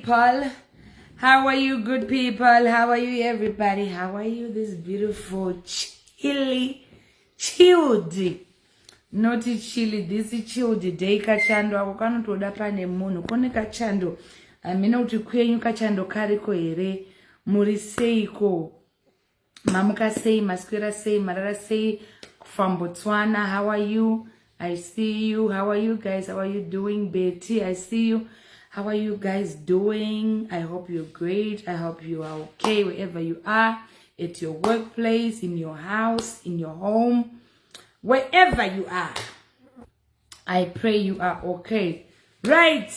people. How are you, good people? How are you, everybody? How are you this beautiful, chilled, not chilly, this chilled day? Kachando, I can't hold up on a moon, Konika Chando. Mina uti kwenyu kachando kariko here. Muri seiko. Mamuka sei, maskwera sei, marara sei. From Botswana, how are you? I see you. How are you guys? How are you doing? Betty, I see you. How are you guys doing? I hope you're great. I hope you are okay wherever you are. At your workplace, in your house, in your home. Wherever you are. I pray you are okay. Right.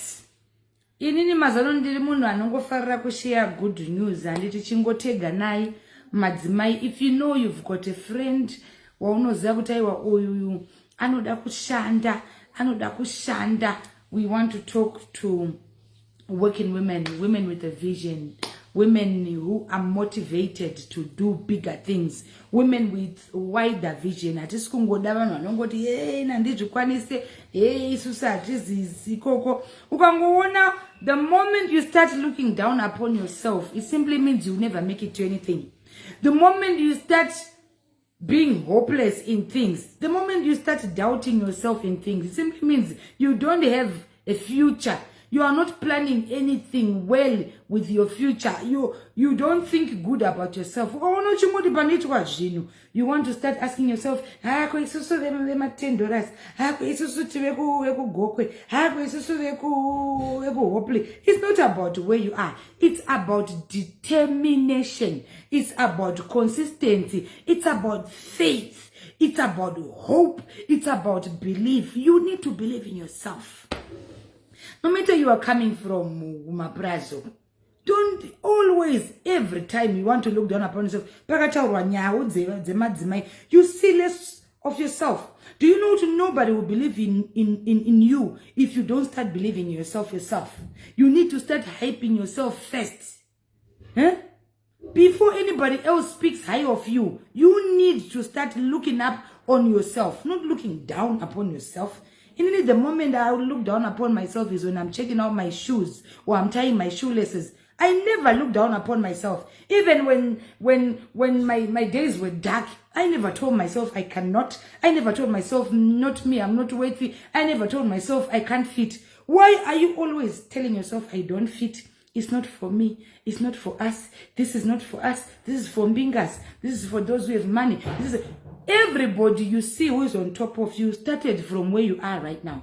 Inini mazano ndiri munhu anongofarira kushare good news. Handiti chingotega nai madzimai. If you know you've got a friend waunoziva kuti aiwa uyu anoda kushanda. We want to talk to working women, women with a vision, women who are motivated to do bigger things, women with wider vision. Hatisi kungoda vanhu vanongoti hey nandizvikwanise hey isusu hatizizi koko. Ukangoona the moment you start looking down upon yourself, it simply means you never make it to anything. The moment you start being hopeless in things, the moment you start doubting yourself in things, it simply means you don't have a future. You are not planning anything well with your future. You don't think good about yourself. You want to start asking yourself, $10. It's not about where you are. It's about determination. It's about consistency. It's about faith. It's about hope. It's about belief. You need to believe in yourself. No matter you are coming from Maprazo, don't always, every time you want to look down upon yourself, you see less of yourself. Do you know that nobody will believe in you if you don't start believing in yourself? You need to start hyping yourself first. Huh? Before anybody else speaks high of you, you need to start looking up on yourself, not looking down upon yourself. In the moment I look down upon myself is when I'm checking out my shoes or I'm tying my shoelaces. I never look down upon myself. Even when my days were dark, I never told myself I cannot. I never told myself not me, I'm not worthy. I never told myself I can't fit. Why are you always telling yourself I don't fit? It's not for me. It's not for us. This is not for us. This is for Mbingas. This is for those who have money. Everybody you see who is on top of you started from where you are right now.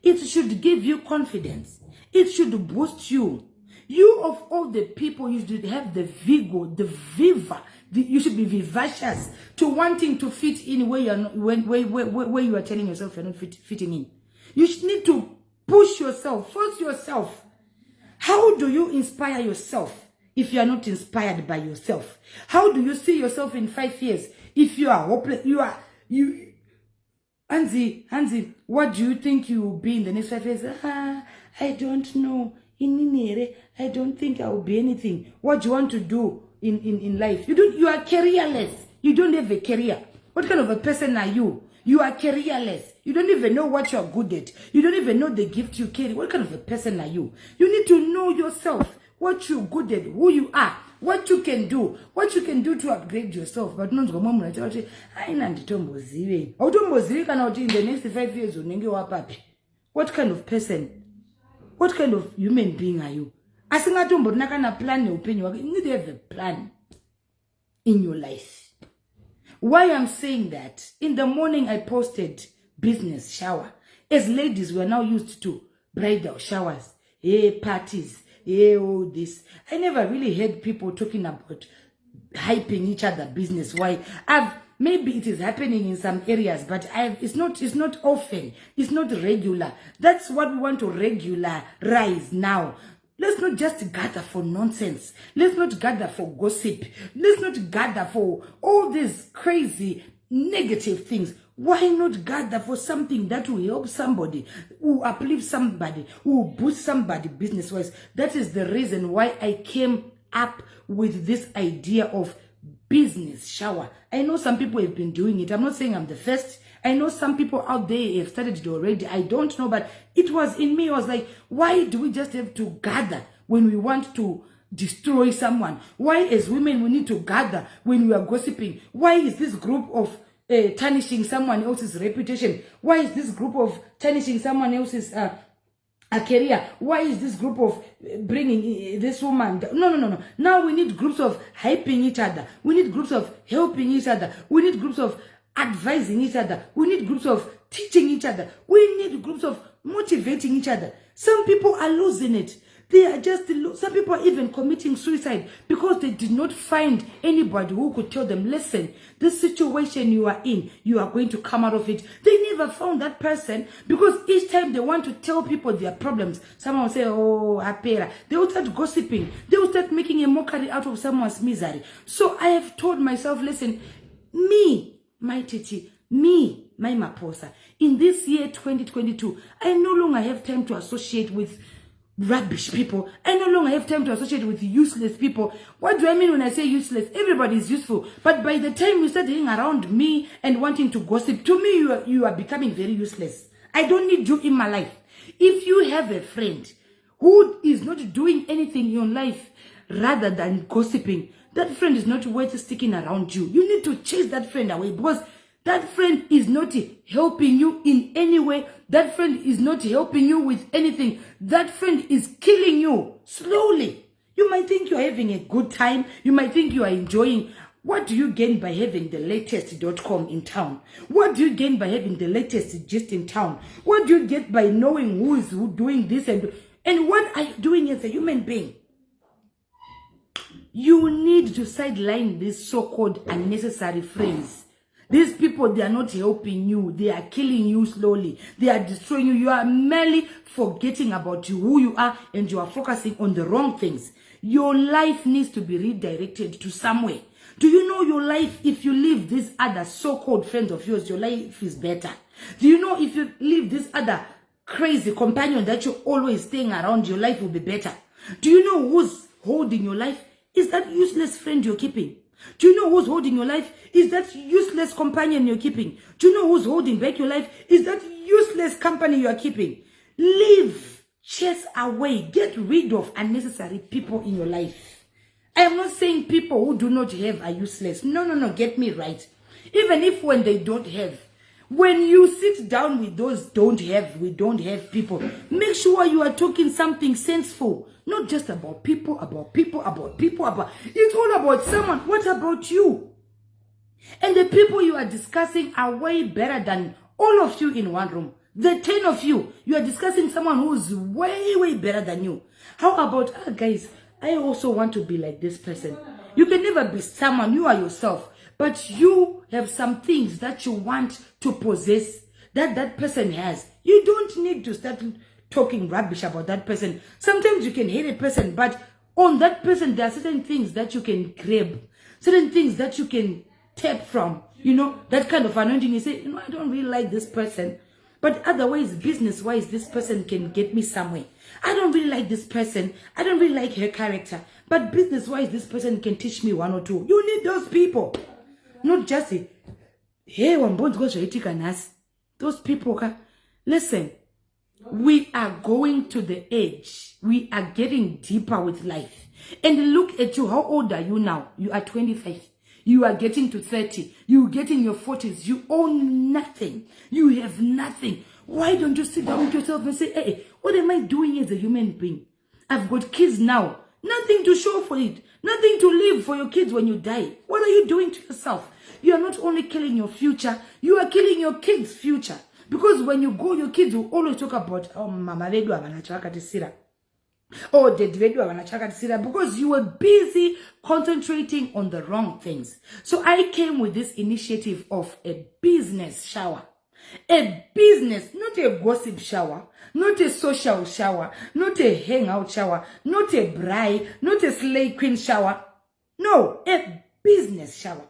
It should give you confidence. It should boost you. You of all the people, you should have the vigor, the viva. You should be vivacious to wanting to fit in where you are not, where you are telling yourself you're not fitting in. You should need to push yourself, force yourself. How do you inspire yourself if you are not inspired by yourself? How do you see yourself in 5 years? If you are hopeless, Hansi, what do you think you will be in the next 5 years? I don't know. I don't think I will be anything. What do you want to do in life? You are careerless. You don't have a career. What kind of a person are you? You are careerless. You don't even know what you are good at. You don't even know the gift you carry. What kind of a person are you? You need to know yourself, what you're good at, who you are, what you can do to upgrade yourself. But not in the next 5 years, what kind of person, what kind of human being are you? You need to have a plan in your life. Why I'm saying that, in the morning I posted business shower. As ladies, we are now used to bridal showers, parties, all this. I never really heard people talking about hyping each other business. Why? Maybe it is happening in some areas, but it's not often. It's not regular. That's what we want to regularize now. Let's not just gather for nonsense. Let's not gather for gossip. Let's not gather for all these crazy negative things. Why not gather for something that will help somebody, who uplift somebody, who boost somebody business-wise? That is the reason why I came up with this idea of business shower. I know some people have been doing it. I'm not saying I'm the first. I know some people out there have started it already. I don't know, but it was in me. I was like, why do we just have to gather when we want to destroy someone? Why as women we need to gather when we are gossiping? Why is this group of tarnishing someone else's reputation? Why is this group of tarnishing someone else's a career. Why is this group of bringing this woman? No. Now we need groups of hyping each other. We need groups of helping each other. We need groups of advising each other. We need groups of teaching each other. We need groups of motivating each other. Some people are losing it. They are just, some people are even committing suicide because they did not find anybody who could tell them, listen, this situation you are in, you are going to come out of it. They never found that person because each time they want to tell people their problems, someone will say, oh, apera. They will start gossiping. They will start making a mockery out of someone's misery. So I have told myself, listen, me, Mai Tt, me, Mai Maposa, in this year 2022, I no longer have time to associate with rubbish people. I no longer have time to associate with useless people. What do I mean when I say useless? Everybody is useful. But by the time you start hanging around me and wanting to gossip, to me, you are becoming very useless. I don't need you in my life. If you have a friend who is not doing anything in your life rather than gossiping, that friend is not worth sticking around you. You need to chase that friend away because that friend is not helping you in any way. That friend is not helping you with anything. That friend is killing you slowly. You might think you're having a good time. You might think you are enjoying. What do you gain by having the latest.com in town? What do you gain by having the latest gist in town? What do you get by knowing who is doing this and what are you doing as a human being? You need to sideline these so-called unnecessary friends. These people, they are not helping you. They are killing you slowly. They are destroying you. You are merely forgetting about you, who you are, and you are focusing on the wrong things. Your life needs to be redirected to somewhere. Do you know your life, if you leave these other so-called friends of yours, your life is better? Do you know if you leave this other crazy companion that you're always staying around, your life will be better? Do you know who's holding your life? Is that useless friend you're keeping? Do you know who's holding your life? Is that useless companion you're keeping? Do you know who's holding back your life? Is that useless company you are keeping? Leave, chase away, get rid of unnecessary people in your life. I am not saying people who do not have are useless. No, get me right. Even if when they don't have, when you sit down with those we don't have people, make sure you are talking something sensible. Not just about people. It's all about someone. What about you? And the people you are discussing are way better than all of you in one room. The 10 of you, you are discussing someone who's way better than you. How about, guys, I also want to be like this person. You can never be someone, you are yourself. But you have some things that you want to possess that person has. You don't need to start talking rubbish about that person. Sometimes you can hate a person, but on that person, there are certain things that you can grab, certain things that you can tap from, that kind of anointing. You say, I don't really like this person, but otherwise, business-wise, this person can get me somewhere. I don't really like this person. I don't really like her character, but business-wise, this person can teach me one or two. You need those people. Not just hey, when bones go to those people. Listen, we are going to the edge. We are getting deeper with life. And look at you. How old are you now? You are 25. You are getting to 30. You get in your 40s. You own nothing. You have nothing. Why don't you sit down with yourself and say, hey, what am I doing as a human being? I've got kids now. Nothing to show for it. Nothing to live for your kids when you die. What are you doing to yourself? You are not only killing your future, you are killing your kids' future. Because when you go, your kids will always talk about, oh, mama vedu avanachaka tisira. Oh, dad vedu avanachaka tisira. Because you were busy concentrating on the wrong things. So I came with this initiative of a business shower. A business, not a gossip shower, not a social shower, not a hangout shower, not a bride, not a slay queen shower. No, a business shower.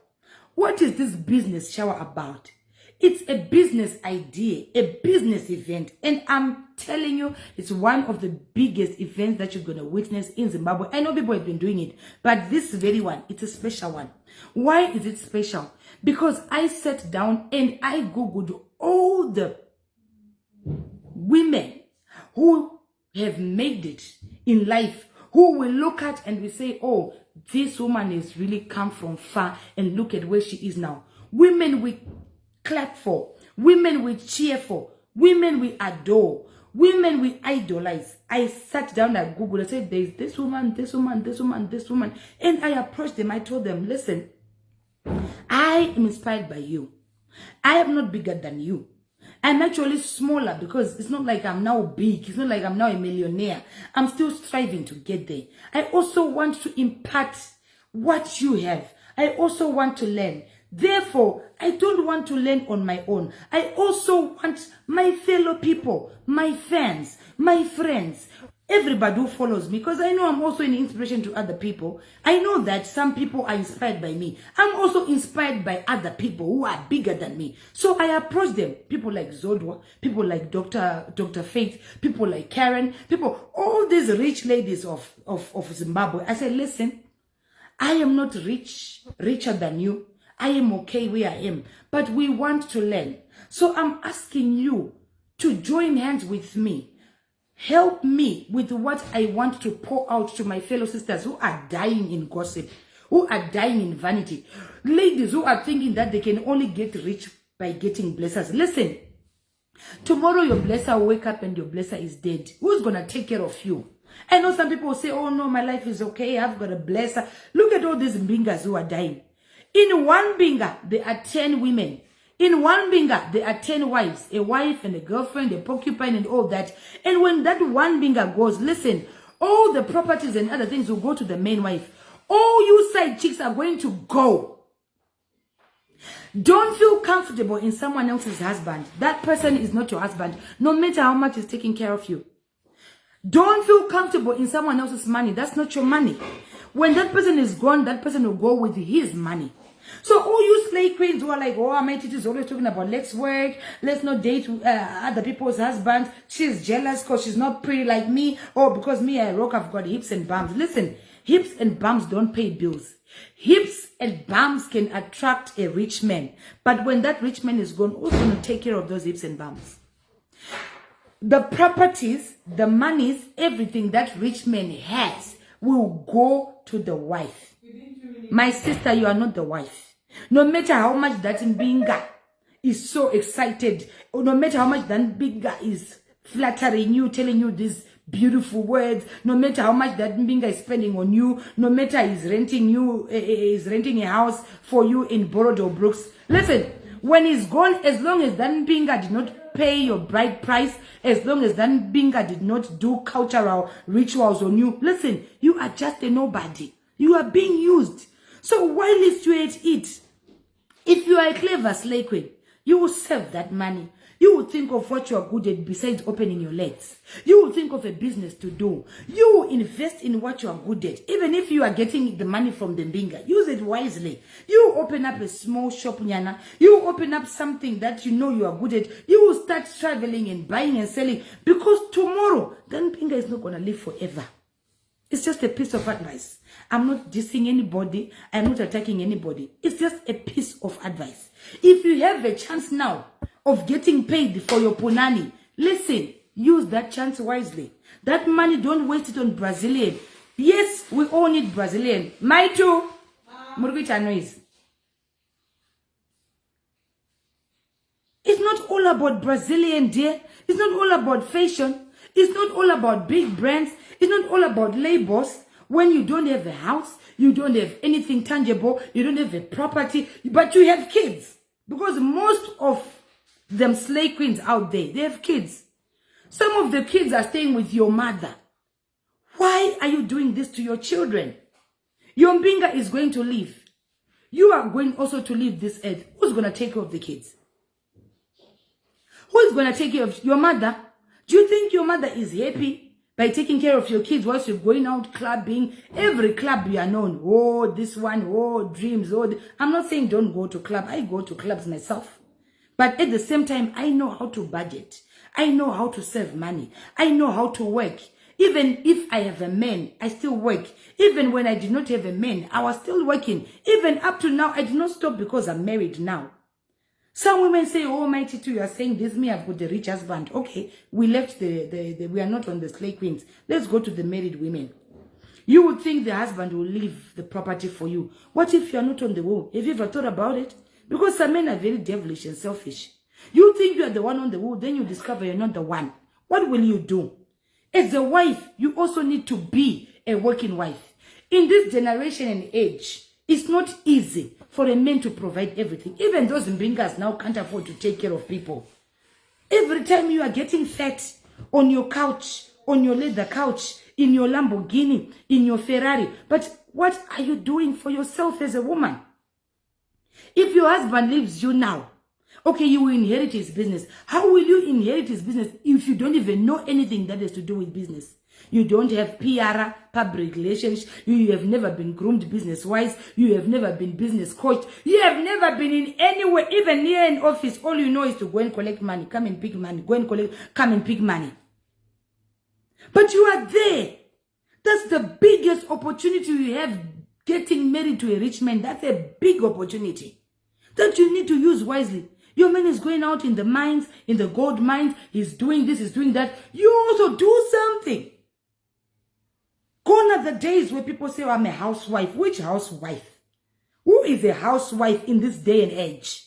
What is this business shower about? It's a business idea, a business event. And I'm telling you, it's one of the biggest events that you're going to witness in Zimbabwe. I know people have been doing it, but this very one, it's a special one. Why is it special? Because I sat down and I Googled all the women who have made it in life, who will look at and we say, oh, this woman has really come from far and look at where she is now. Women we clap for, women we cheer for, women we adore, Women we idolize. I sat down at Google. I said, there's this woman, this woman, this woman, this woman. And I approached them. I told them, listen, I am inspired by you. I am not bigger than you. I'm actually smaller because it's not like I'm now big. It's not like I'm now a millionaire. I'm still striving to get there. I also want to impart what you have. I also want to learn. Therefore, I don't want to learn on my own. I also want my fellow people, my fans, my friends, everybody who follows me, because I know I'm also an inspiration to other people. I know that some people are inspired by me. I'm also inspired by other people who are bigger than me. So I approach them. People like Zodwa, people like Dr. Faith, people like Karen, people, all these rich ladies of Zimbabwe. I said, listen, I am not richer than you. I am okay where I am, but we want to learn. So I'm asking you to join hands with me. Help me with what I want to pour out to my fellow sisters who are dying in gossip, who are dying in vanity. Ladies who are thinking that they can only get rich by getting blessers. Listen, tomorrow your blesser will wake up and your blesser is dead. Who's going to take care of you? I know some people will say, oh no, my life is okay. I've got a blesser. Look at all these mbingas who are dying. In one binga, there are 10 women. In one binga, there are 10 wives. A wife and a girlfriend, a porcupine and all that. And when that one binga goes, listen, all the properties and other things will go to the main wife. All you side chicks are going to go. Don't feel comfortable in someone else's husband. That person is not your husband, no matter how much he's taking care of you. Don't feel comfortable in someone else's money. That's not your money. When that person is gone, that person will go with his money. So all you slay queens who are like, oh, Mai Tt is always talking about let's work, let's not date other people's husbands. She's jealous because she's not pretty like me. Or because me, I rock, I've got hips and bums. Listen, hips and bums don't pay bills. Hips and bums can attract a rich man. But when that rich man is gone, who's going to take care of those hips and bums? The properties, the monies, everything that rich man has will go to the wife. My sister, you are not the wife. No matter how much that mbinga is so excited, or no matter how much that mbinga is flattering you, telling you these beautiful words, no matter how much that mbinga is spending on you, no matter he's renting a house for you in Borodo Brooks. Listen, when he's gone, as long as that mbinga did not pay your bride price, as long as that mbinga did not do cultural rituals on you, listen, you are just a nobody. You are being used. So while you at it, if you are a clever slay queen, you will save that money. You will think of what you are good at besides opening your legs. You will think of a business to do. You will invest in what you are good at. Even if you are getting the money from the mbinga, use it wisely. You will open up a small shop, nyana. You will open up something that you know you are good at. You will start traveling and buying and selling. Because tomorrow, the mbinga is not going to live forever. It's just a piece of advice. I'm not dissing anybody. I'm not attacking anybody. It's just a piece of advice. If you have a chance now of getting paid for your punani, listen, use that chance wisely. That money, don't waste it on Brazilian. Yes, we all need Brazilian. Mai Tt, Murugita noise. It's not all about Brazilian, dear. It's not all about fashion. It's not all about big brands. It's not all about labels. When you don't have a house, you don't have anything tangible, you don't have a property, but you have kids. Because most of them slay queens out there, they have kids. Some of the kids are staying with your mother. Why are you doing this to your children? Your mbinga is going to leave. You are going also to leave this earth. Who's going to take care of the kids? Who is going to take care of your mother? Do you think your mother is happy by taking care of your kids whilst you're going out clubbing? Every club you are known. Oh, this one, oh, dreams. Oh, I'm not saying don't go to club. I go to clubs myself. But at the same time, I know how to budget. I know how to save money. I know how to work. Even if I have a man, I still work. Even when I did not have a man, I was still working. Even up to now, I did not stop because I'm married now. Some women say, oh, Mai Tt, you are saying this, me, I've got a rich husband. Okay, we left we are not on the slay queens. Let's go to the married women. You would think the husband will leave the property for you. What if you are not on the wall? Have you ever thought about it? Because some men are very devilish and selfish. You think you are the one on the wall, then you discover you're not the one. What will you do? As a wife, you also need to be a working wife. In this generation and age, it's not easy for a man to provide everything. Even those bringers now can't afford to take care of people. Every time you are getting fat on your couch, on your leather couch, in your Lamborghini, in your Ferrari. But what are you doing for yourself as a woman? If your husband leaves you now, okay, you will inherit his business. How will you inherit his business if you don't even know anything that has to do with business? You don't have PR, public relations. You have never been groomed business-wise. You have never been business coached. You have never been in anywhere, even near an office. All you know is to go and collect money. Come and pick money. Go and collect, come and pick money. But you are there. That's the biggest opportunity you have, getting married to a rich man. That's a big opportunity that you need to use wisely. Your man is going out in the mines, in the gold mines. He's doing this, he's doing that. You also do something. Gone are the days where people say, oh, I'm a housewife. Which housewife? Who is a housewife in this day and age?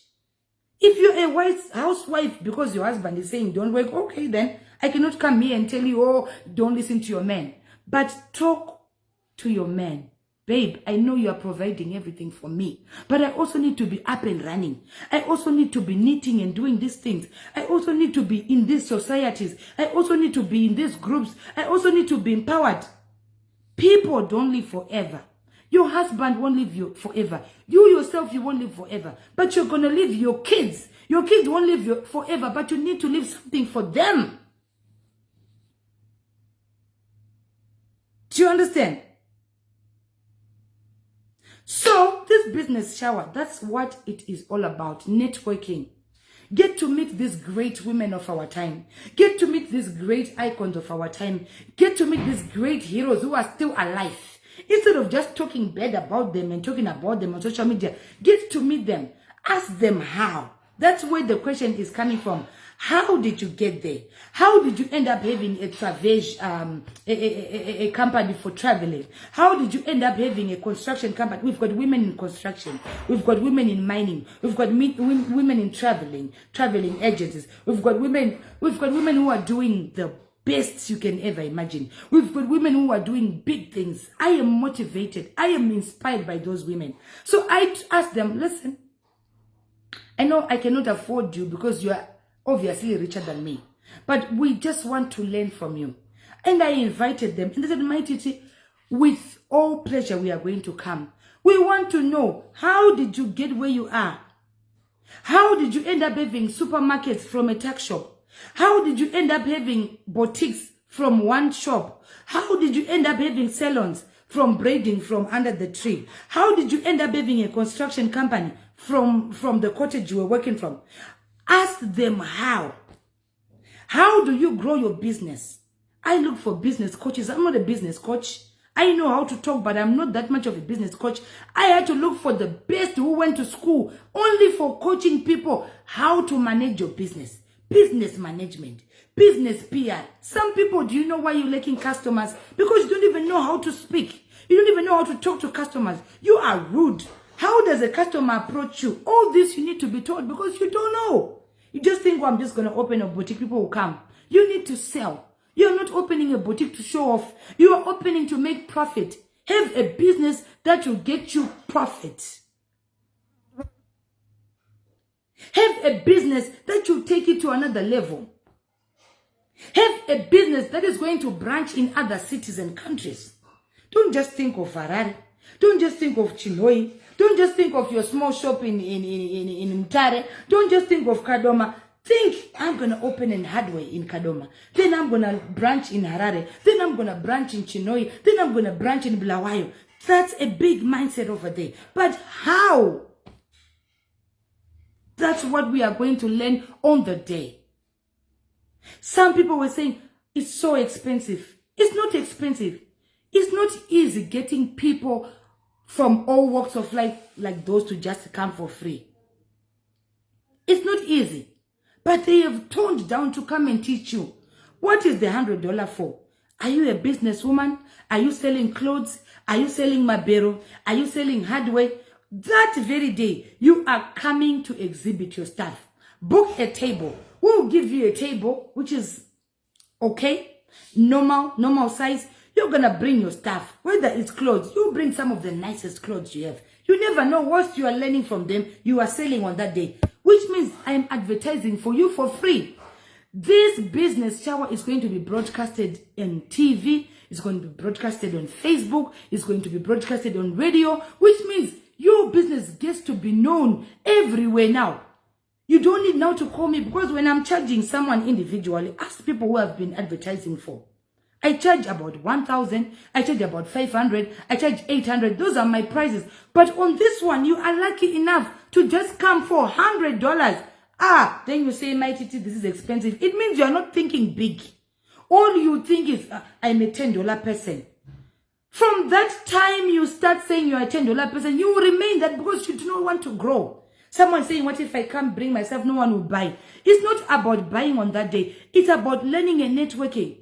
If you're a housewife because your husband is saying don't work, okay, then I cannot come here and tell you, oh, don't listen to your man. But talk to your man. Babe, I know you are providing everything for me, but I also need to be up and running. I also need to be knitting and doing these things. I also need to be in these societies. I also need to be in these groups. I also need to be empowered. People don't live forever. Your husband won't live you forever. You yourself, you won't live forever. But you're going to live your kids. Your kids won't live forever, but you need to leave something for them. Do you understand? So, this business shower, that's what it is all about. Networking. Get to meet these great women of our time. Get to meet these great icons of our time. Get to meet these great heroes who are still alive. Instead of just talking bad about them and talking about them on social media, get to meet them. Ask them how. That's where the question is coming from. How did you get there? How did you end up having a a company for traveling? How did you end up having a construction company? We've got women in construction. We've got women in mining. We've got women in traveling agencies. We've got women who are doing the best you can ever imagine. We've got women who are doing big things. I am motivated. I am inspired by those women. So I ask them, listen, I know I cannot afford you because you are obviously richer than me, but we just want to learn from you. And I invited them, and they said, Mai Tt, with all pleasure we are going to come. We want to know, how did you get where you are? How did you end up having supermarkets from a tuck shop? How did you end up having boutiques from one shop? How did you end up having salons from braiding from under the tree? How did you end up having a construction company from the cottage you were working from? Ask them how. How do you grow your business? I look for business coaches. I'm not a business coach. I know how to talk, but I'm not that much of a business coach. I had to look for the best who went to school only for coaching people how to manage your business. Business management, business PR. Some people, do you know why you're lacking customers? Because you don't even know how to speak. You don't even know how to talk to customers. You are rude. How does a customer approach you? All this you need to be taught because you don't know. You just think, well, I'm just going to open a boutique. People will come. You need to sell. You're not opening a boutique to show off. You are opening to make profit. Have a business that will get you profit. Have a business that will take it to another level. Have a business that is going to branch in other cities and countries. Don't just think of Harare. Don't just think of Chinhoyi. Don't just think of your small shop in Mtare. Don't just think of Kadoma. Think, I'm going to open a hardware in Kadoma. Then I'm going to branch in Harare. Then I'm going to branch in Chinhoyi. Then I'm going to branch in Bulawayo. That's a big mindset over there. But how? That's what we are going to learn on the day. Some people were saying, it's so expensive. It's not expensive. It's not easy getting people from all walks of life like those to just come for free. It's not easy. But they have toned down to come and teach you. What is the $100 for? Are you a businesswoman? Are you selling clothes? Are you selling mabero? Are you selling hardware? That very day, you are coming to exhibit your stuff. Book a table. We'll give you a table, which is Okay? Normal size. You're gonna bring your stuff. Whether it's clothes, you bring some of the nicest clothes you have. You never know what you are learning from them, you are selling on that day. Which means I am advertising for you for free. This business shower is going to be broadcasted on TV. It's going to be broadcasted on Facebook. It's going to be broadcasted on radio. Which means your business gets to be known everywhere now. You don't need now to call me, because when I'm charging someone individually, ask people who have been advertising for. I charge about 1,000, I charge about 500, I charge 800. Those are my prices. But on this one, you are lucky enough to just come for $100. Then you say, Mai Tt, this is expensive. It means you are not thinking big. All you think is, I'm a $10 person. From that time you start saying you're a $10 person, you will remain that, because you do not want to grow. Someone saying, what if I can't bring myself? No one will buy. It's not about buying on that day. It's about learning and networking.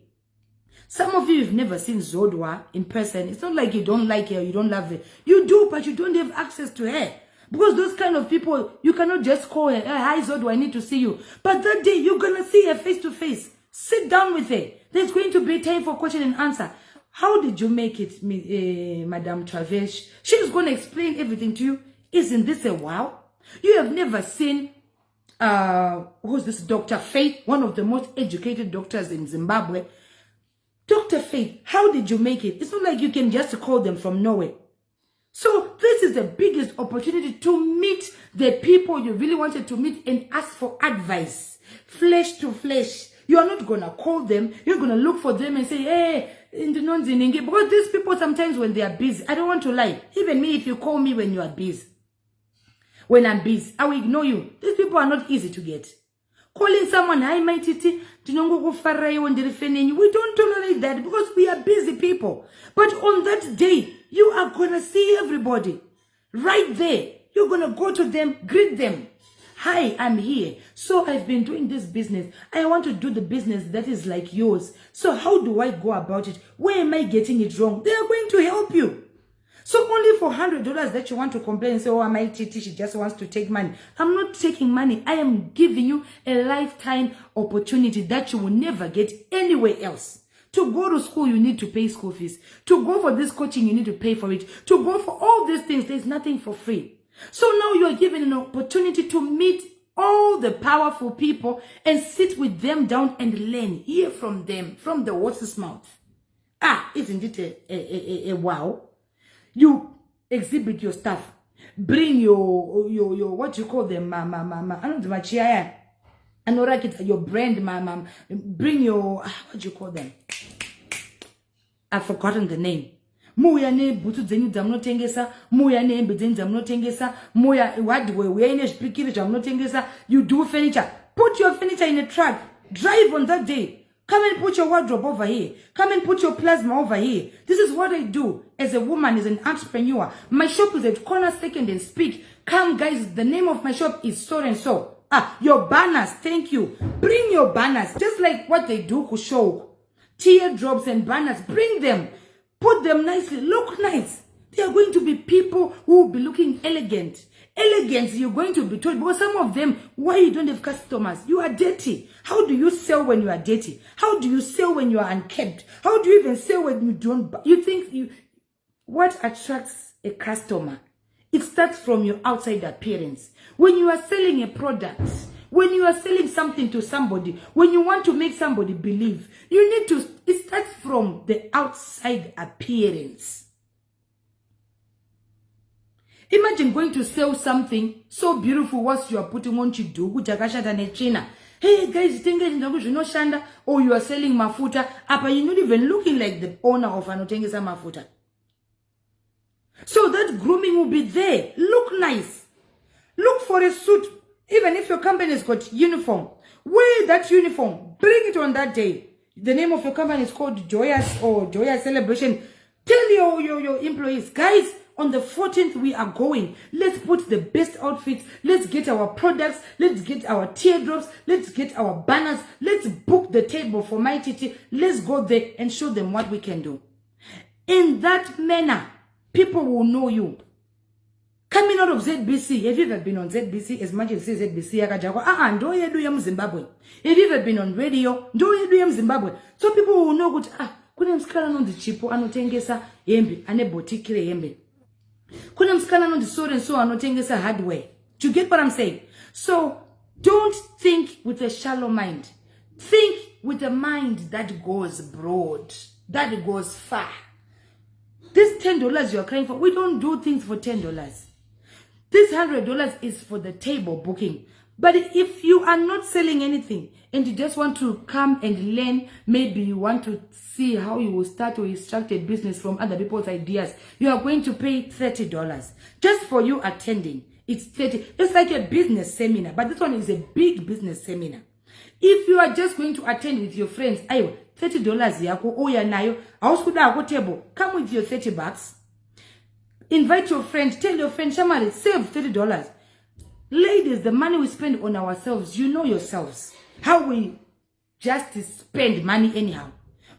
Some of you have never seen Zodwa in person. It's not like you don't like her, you don't love her. You do, but you don't have access to her. Because those kind of people, you cannot just call her, hi Zodwa, I need to see you. But that day, you're going to see her face to face. Sit down with her. There's going to be time for question and answer. How did you make it, Madame Travesh? She's going to explain everything to you. Isn't this a wow? You have never seen, who's this Dr. Faith, one of the most educated doctors in Zimbabwe. Dr. Faith, how did you make it? It's not like you can just call them from nowhere. So this is the biggest opportunity to meet the people you really wanted to meet and ask for advice. Flesh to flesh. You are not going to call them. You're going to look for them and say, hey, because these people sometimes when they are busy, I don't want to lie. Even me, if you call me when you are busy, when I'm busy, I will ignore you. These people are not easy to get. Calling someone, hi Mai Tt, we don't tolerate that, because we are busy people. But on that day, you are going to see everybody right there. You're going to go to them, greet them. Hi, I'm here. So I've been doing this business. I want to do the business that is like yours. So how do I go about it? Where am I getting it wrong? They are going to help you. So only for $100 that you want to complain and say, oh, Mai Tt, she just wants to take money. I'm not taking money. I am giving you a lifetime opportunity that you will never get anywhere else. To go to school, you need to pay school fees. To go for this coaching, you need to pay for it. To go for all these things, there's nothing for free. So now you are given an opportunity to meet all the powerful people and sit with them down and learn. Hear from them, from the horse's mouth. Isn't it a wow? You exhibit your stuff. Bring your what you call them, your brand, bring your, what do you call them? I've forgotten the name. Muya ne butu zenyu zamnotengesa, muya ne embe zamnotengesa, muya wadwe we ine spikiri zamnotengesa. You do furniture. Put your furniture in a truck. Drive on that day. Come and put your wardrobe over here. Come and put your plasma over here. This is what I do as a woman, as an entrepreneur. My shop is at Corner Second and Speak. Come guys, the name of my shop is so and so. Your banners, thank you. Bring your banners, just like what they do to show. Teardrops and banners, bring them. Put them nicely, look nice. They are going to be people who will be looking elegant. Elegance, you're going to be told, because some of them, why you don't have customers? You are dirty. How do you sell when you are dirty? How do you sell when you are unkempt? How do you even sell when you don't? You think what attracts a customer? It starts from your outside appearance. When you are selling a product, when you are selling something to somebody, when you want to make somebody believe, you need to, it starts from the outside appearance. Imagine going to sell something so beautiful what you are putting on chidugu jakashata nechina. Hey guys, shanda, or you are selling mafuta, you're not even looking like the owner of anotengesa mafuta. So that grooming will be there. Look nice. Look for a suit. Even if your company has got uniform, wear that uniform. Bring it on that day. The name of your company is called Joyous or Joyous Celebration. Tell your employees, guys, on the 14th we are going. Let's put the best outfits. Let's get our products. Let's get our teardrops. Let's get our banners. Let's book the table for Mai Tt. Let's go there and show them what we can do. In that manner, people will know you. Coming out of ZBC, have you ever been on ZBC as much as ZBC yakajako? Ndo yedu ya Zimbabwe. Have you ever been on radio? Ndo yedu ya Zimbabwe. So people will know good. Kuna msikala nondi chipo anotengesa yembe, ane botikire yembe. Kuna msikala nondi so and so anotengesa hardware. Do you get what I'm saying? So don't think with a shallow mind. Think with a mind that goes broad, that goes far. This $10 you're crying for, we don't do things for $10. This $100 is for the table booking. But if you are not selling anything and you just want to come and learn, maybe you want to see how you will start or instruct a business from other people's ideas, you are going to pay $30. Just for you attending, it's $30. It's like a business seminar, but this one is a big business seminar. If you are just going to attend with your friends, ayo, $30 yako, oya nayo, auskuda ako table, come with your $30. Invite your friend, tell your friend, Shamari, save $30. Ladies, the money we spend on ourselves, you know yourselves, how we just spend money anyhow.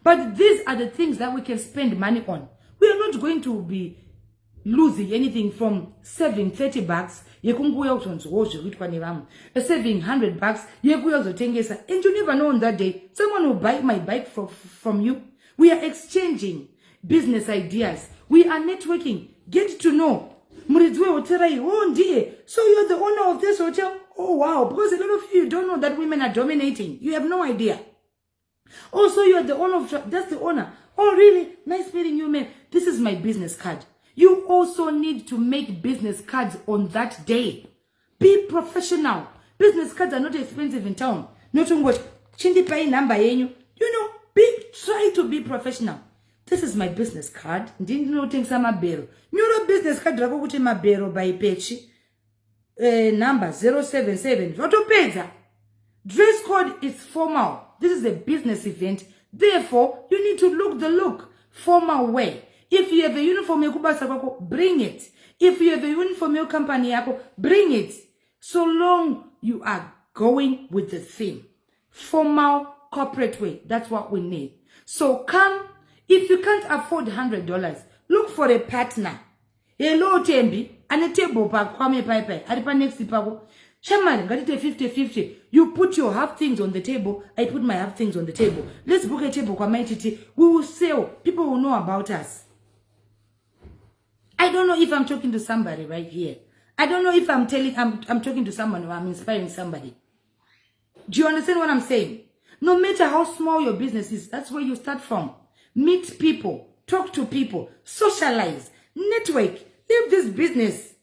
But these are the things that we can spend money on. We are not going to be losing anything from saving $30. Saving $100, and you never know on that day, someone will buy my bike from you. We are exchanging business ideas. We are networking. Get to know. So you're the owner of this hotel? Oh wow, because a lot of you don't know that women are dominating. You have no idea. Also, you're the owner of, that's the owner. Oh really? Nice meeting you, man. This is my business card. You also need to make business cards on that day. Be professional. Business cards are not expensive in town. Not too much. Chindi pay number yenyu. You know, try to be professional. This is my business card. Didn't know things are my bero. Your business card drago my bero by pechi. Number 077. Rotopeza. Dress code is formal. This is a business event. Therefore, you need to look the look. Formal way. If you have a uniform, bring it. If you have a uniform, your company, bring it. So long you are going with the theme. Formal, corporate way. That's what we need. So come, if you can't afford $100, look for a partner. Hello, Tembi, and a table pack, kwame pipe, adipa next pago. Shaman, got it 50-50. You put your half things on the table, I put my half things on the table. Let's book a table kwa Mai Tt. We will sell. People will know about us. I don't know if I'm talking to somebody right here. I don't know if I'm talking to someone or I'm inspiring somebody. Do you understand what I'm saying? No matter how small your business is, that's where you start from. Meet people, talk to people, socialize, network. Leave this business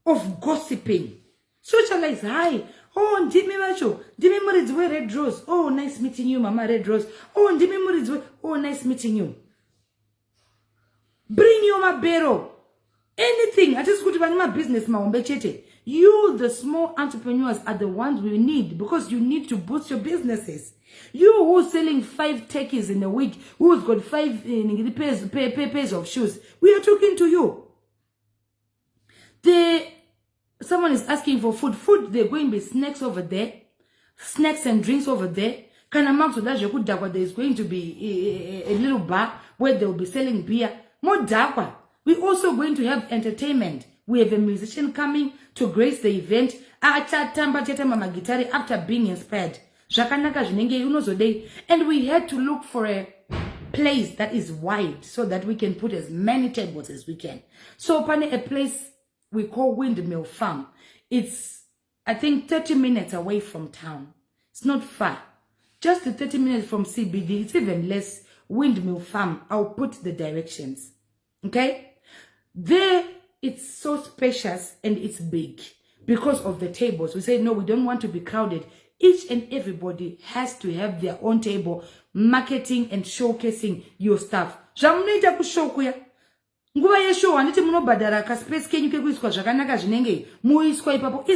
of gossiping. Socialize. Hi. Oh, Ndimi Macho. Ndimi Murizwe Red Rose. Oh, nice meeting you, Mama Red Rose. Oh, Ndimi Murizwe. Oh, nice meeting you. Bring your mabero. Anything. I just go to my business, Maombechete. You, the small entrepreneurs, are the ones we need because you need to boost your businesses. You who's selling 5 techies in a week, who's got 5 pairs of shoes, we are talking to you. Someone is asking for food. Food, they're going to be snacks over there. Snacks and drinks over there. There's going to be a little bar where they'll be selling beer. More dakwa. We're also going to have entertainment. We have a musician coming to grace the event. After being inspired. And we had to look for a place that is wide so that we can put as many tables as we can. So a place we call Windmill Farm. It's, I think, 30 minutes away from town. It's not far. Just 30 minutes from CBD. It's even less. Windmill Farm. I'll put the directions. Okay? There, it's so spacious and it's big because of the tables. We say, no, we don't want to be crowded. Each and everybody has to have their own table, marketing and showcasing your stuff. It's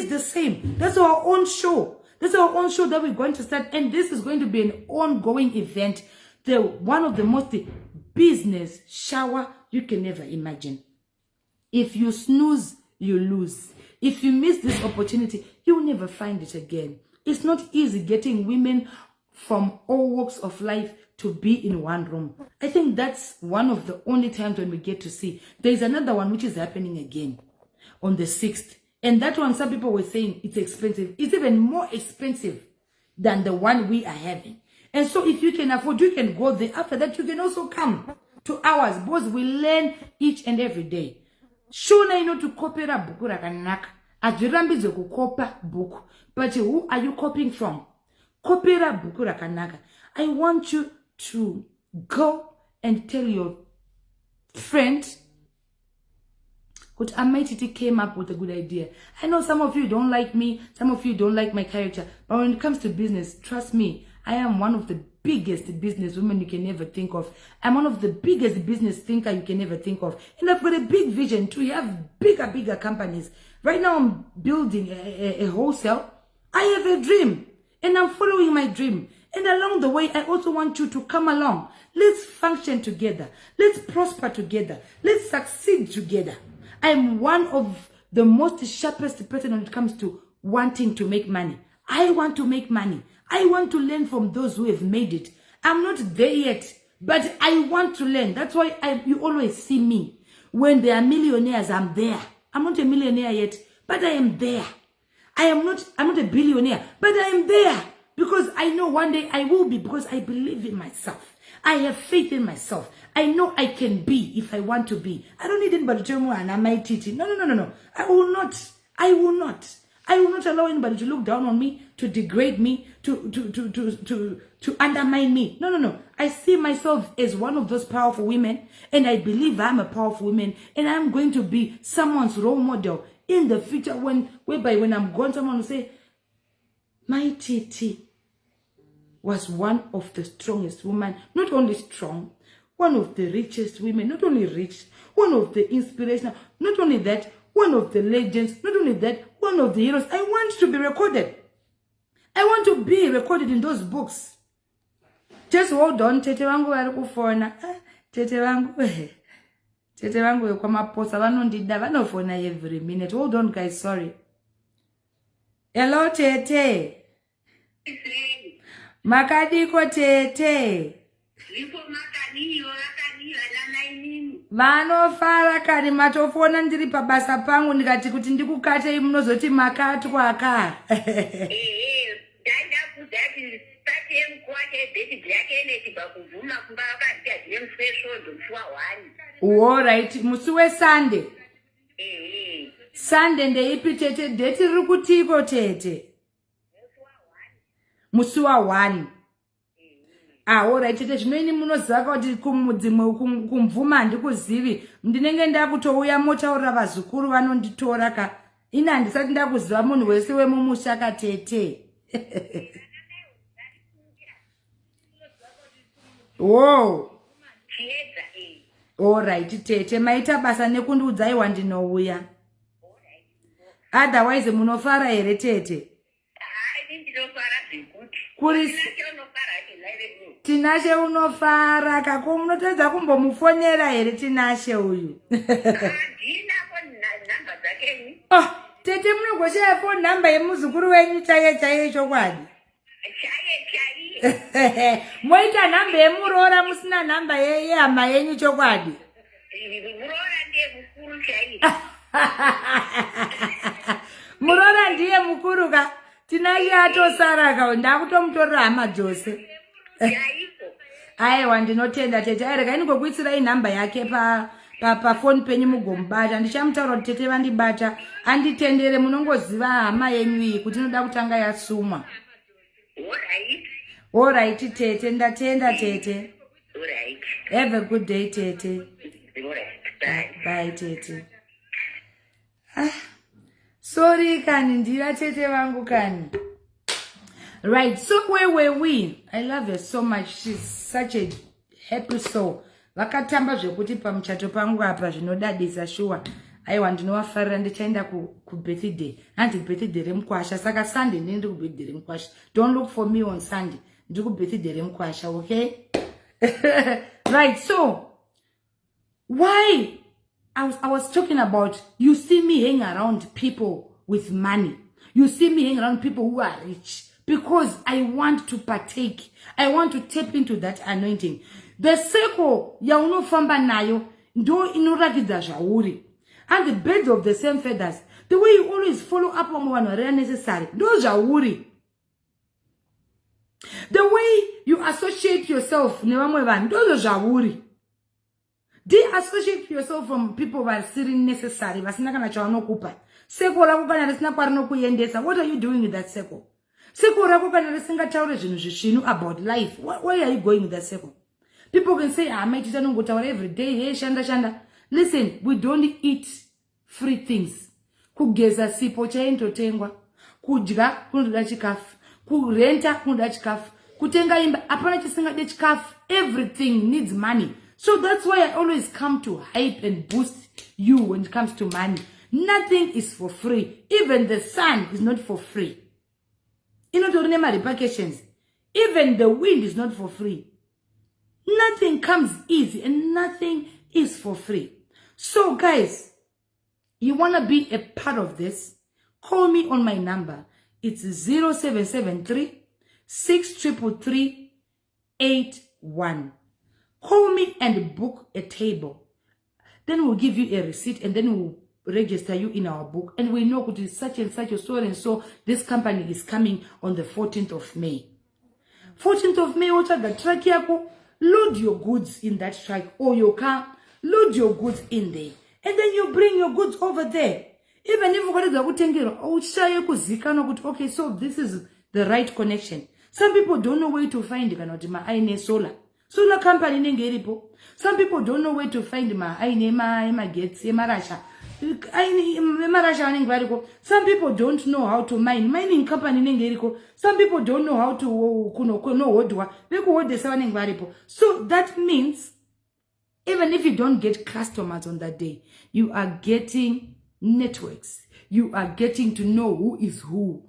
the same. That's our own show. That's our own show that we're going to start. And this is going to be an ongoing event. One of the most business shower you can ever imagine. If you snooze, you lose. If you miss this opportunity, you'll never find it again. It's not easy getting women from all walks of life to be in one room. I think that's one of the only times when we get to see. There's another one which is happening again. on the 6th. And that one, some people were saying it's expensive. It's even more expensive than the one we are having. And so if you can afford, you can go there. After that, you can also come to ours. Because we learn each and every day. Shona ino to kopera buku rakanaka. Ajirambizo kukopa buku. But who are you copying from? Kopera buku rakanaka. I want you to go and tell your friend, but Mai Tt came up with a good idea. I know some of you don't like me, some of you don't like my character, but when it comes to business, trust me, I am one of the biggest business women you can ever think of. I'm one of the biggest business thinker you can ever think of. And I've got a big vision to have bigger companies. Right now I'm building a wholesale. I have a dream and I'm following my dream. And along the way, I also want you to come along. Let's function together. Let's prosper together. Let's succeed together. I'm one of the most sharpest person when it comes to wanting to make money. I want to make money. I want to learn from those who have made it. I'm not there yet, but I want to learn. That's why you always see me. When there are millionaires, I'm there. I'm not a millionaire yet, but I am there. I'm not a billionaire, but I am there. Because I know one day I will be, because I believe in myself. I have faith in myself. I know I can be if I want to be. I don't need anybody to tell me I'm Mai Tt. No. I will not. I will not allow anybody to look down on me, to degrade me, to undermine me. No. I see myself as one of those powerful women, and I believe I'm a powerful woman, and I'm going to be someone's role model in the future whereby when I'm gone, someone will say, Mai Tt was one of the strongest women, not only strong, one of the richest women, not only rich, one of the inspirational, not only that, one of the legends, not only that, one of the heroes. I want to be recorded. I want to be recorded in those books. Just hold on, tete wangu warikufona. Tete wangu kwa maposa vanondida vanofona every minute. Hold on guys, sorry. Hello tete. Makadiko tete. Vanofara kani matofona ndiri pabasa pangu ndikati kuti ndikukatei munozoti makatwa aka. All right, musi weSunday. Sunday ndeipi tete, date riri kutiko tete. Musi wa1. All right, tete zvinoini munoziva kuti kumudzimwe kumvuma handikuzivi. Ndinenge ndakutouya motaurira vazukuru vanonditora ka. Ina handisati ndakuziva munhu wese wemumusha ka tete. Whoa. All right, tete maita basa nekundiudza iwa ndinouya. Otherwise munofara here tete. Tinashe unofara kako munotedza kumbomufonera here Tinashe uyu. Oh, tete munogoshaya phone number yemuzukuru wenyu chaiye chokwadi. Moita namba yemuroora musina namba yehama yenyu chokwadi. Muroora ndiye mukuru ka. Tinashe atosara ka ndakutomutorera hama dzose. Aiwa ndinotenda tete areka ingokuitsirai namba yake pa phone penyu mugomubata. Ndichamutaura kuti tete vandibata anditendere munongoziva hama yenyu iyi kuti inoda kutanga yasumwa. All right tete, ndatenda tete. All right. Have a good day tete. All right. Bye tete. Sorry kani ndira tete vangu kani. Right, so where were we? I love her so much. She's such a happy soul. Vakatamba zvekuti pamuchato pangu apa zvinodadisa sure. Aiwa ndinowafarira ndichaenda ku birthday. Hanzi birthday remkwasha saka Sunday ndiri ku birthday remkwasha. Don't look for me on Sunday. Ndiri ku birthday remkwasha, okay? Right, so why I was talking about, you see me hang around people with money. You see me hang around people who are rich. Because I want to partake. I want to tap into that anointing. The circle ya unofamba nayo ndo inoratidza zvauri. and the birds of the same feathers. The way you always follow up on one are unnecessary. Those are worry. The way you associate yourself, those are worry. De-associate yourself from people who are sitting necessary. What are you doing with that circle? About life. Why are you going with that circle? People can say, Mai Tt no go tower every day. Hey, shanda. Listen, we don't eat free things. Kugeza sipo chaento tengwa. Kudya kunoda chikafu. Kurenta kunoda chikafu. Kutenga imba apana chisinga de chikafu. Everything needs money. So that's why I always come to hype and boost you when it comes to money. Nothing is for free. Even the sun is not for free. You know, to remember repercussions. Even the wind is not for free. Nothing comes easy and nothing is for free. So guys, you want to be a part of this? Call me on my number. It's 0773 633 81. Call me and book a table. Then we'll give you a receipt and then we'll register you in our book. And we know it is such and such a so and so. This company is coming on the 14th of May. 14th of May, what the truck yako? Load your goods in that truck or your car. Load your goods in there. And then you bring your goods over there. Even if you okay, so this is the right connection. Some people don't know where to find my solar. Solar company nengeripo. Some people don't know where to find my gates, some people don't know how to mine. Mining company nengeriko. Some people don't know how to so that means even if you don't get customers on that day, you are getting networks. You are getting to know who is who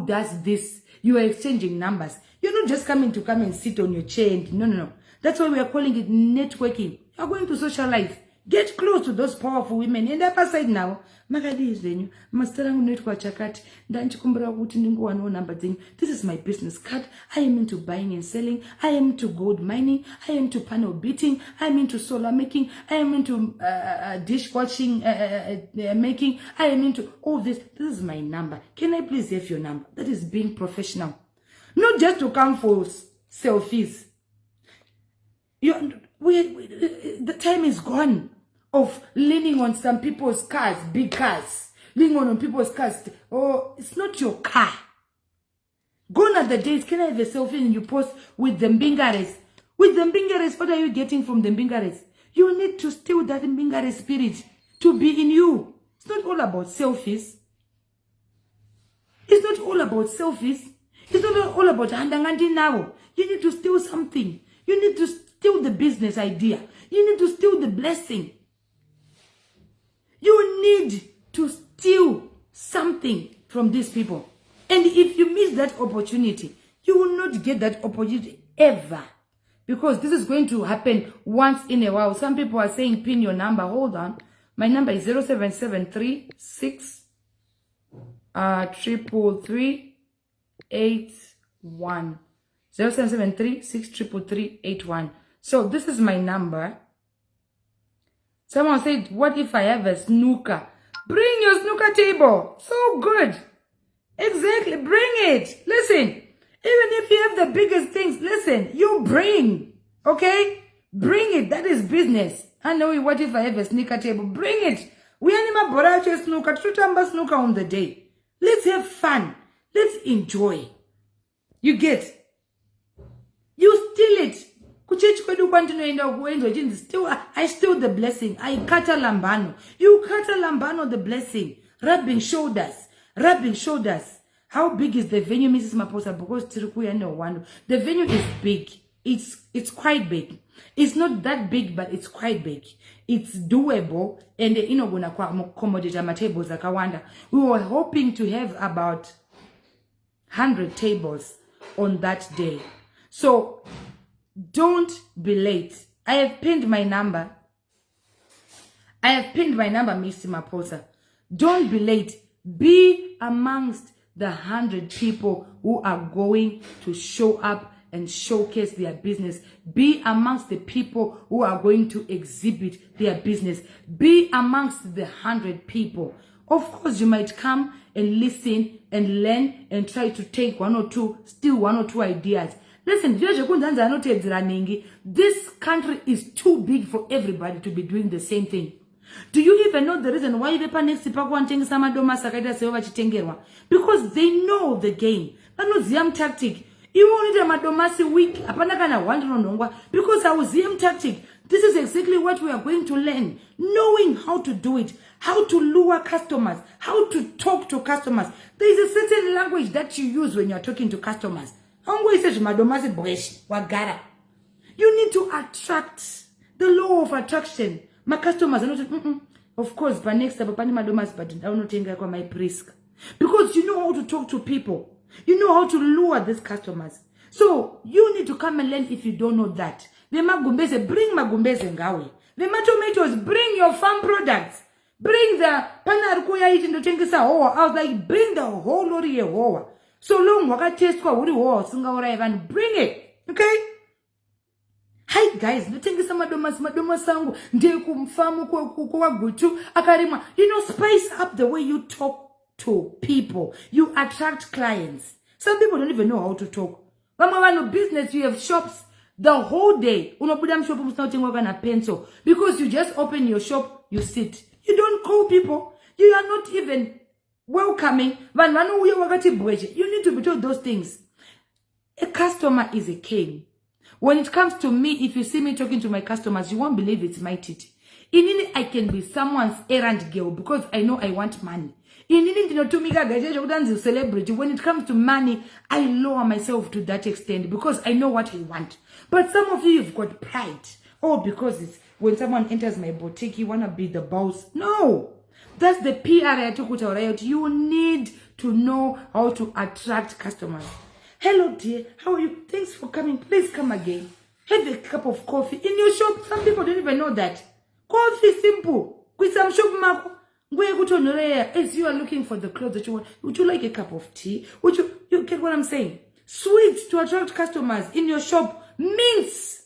does this. You are exchanging numbers. You're not just coming to come and sit on your chair. No. That's why we are calling it networking. You're going to socialize. Get close to those powerful women. And the other side now, this is my business card. I am into buying and selling. I am into gold mining. I am into panel beating. I am into solar making. I am into dishwashing making. I am into all this. This is my number. Can I please have your number? That is being professional. Not just to come for selfies. The time is gone of leaning on some people's cars, big cars. Leaning on people's cars. Oh, it's not your car. Gone are the days. Can I have a selfie and you post with the Mbingares? With the Mbingares, what are you getting from the Mbingares? You need to steal that Mbingare spirit to be in you. It's not all about selfies. It's not all about selfies. It's not all about handangandi now. You need to steal something. You need to steal the business idea. You need to steal the blessing. You need to steal something from these people. And if you miss that opportunity, you will not get that opportunity ever. Because this is going to happen once in a while. Some people are saying pin your number. Hold on. My number is 0773 633 81. 0773 633 81. So this is my number. Someone said, what if I have a snooker? Bring your snooker table. So good. Exactly. Bring it. Listen. Even if you have the biggest things, listen, you bring. Okay? Bring it. That is business. I know what if I have a snooker table? Bring it. We anima borache snooker. Tutamba snooker on the day. Let's have fun. Let's enjoy. You get. You steal it. I steal the blessing. I kata lambano. You kata lambano the blessing. Rubbing shoulders. Rubbing shoulders. How big is the venue, Mrs. Maposa? Because the venue is big. It's quite big. It's not that big, but it's quite big. It's doable. And gonna accommodate my tables like Kawanda. We were hoping to have about 100 tables on that day. So don't be late. I have pinned my number. Mr. Maposa. Don't be late. Be amongst the 100 people who are going to show up and showcase their business. Be amongst the people who are going to exhibit their business. Be amongst the 100 people. Of course, you might come and listen and learn and try to take steal one or two ideas. Listen, this country is too big for everybody to be doing the same thing. Do you even know the reason why they next because they know the game. Ziam tactic. You only a madomasi week, because our Ziam tactic. This is exactly what we are going to learn. Knowing how to do it, how to lure customers, how to talk to customers. There is a certain language that you use when you are talking to customers. You need to attract. The law of attraction. My customers are not, of course, but next time, but I will not take my risk. Because you know how to talk to people. You know how to lure these customers. So, you need to come and learn if you don't know that. Bring magumbeze ngawe. Tomatoes, bring your farm products. Bring the panarukuya eating the tengisa hoa. I was like, bring the whole lorry hoa. So long, waka taste kwa uri hoa, singa ora even bring it. Okay? Hi guys, nitengisa madoma sangu, ndiye kumfamu kwa guchu, akarima. Spice up the way you talk to people. You attract clients. Some people don't even know how to talk. When we run a business, you have shops the whole day. Pencil. Because you just open your shop, you sit. You don't call people. You are not even welcoming. You need to be told those things. A customer is a king. When it comes to me, if you see me talking to my customers, you won't believe it's Mai Tt. I can be someone's errand girl because I know I want money. When it comes to money, I lower myself to that extent because I know what I want. But some of you have got pride. Oh, because it's when someone enters my boutique, you want to be the boss. No. That's the PR I took with our. You need to know how to attract customers. Hello, dear. How are you? Thanks for coming. Please come again. Have a cup of coffee in your shop. Some people don't even know that. Coffee simple. With some shop mark. As you are looking for the clothes that you want, would you like a cup of tea? Would you get what I'm saying? Sweets to attract customers in your shop. Mints.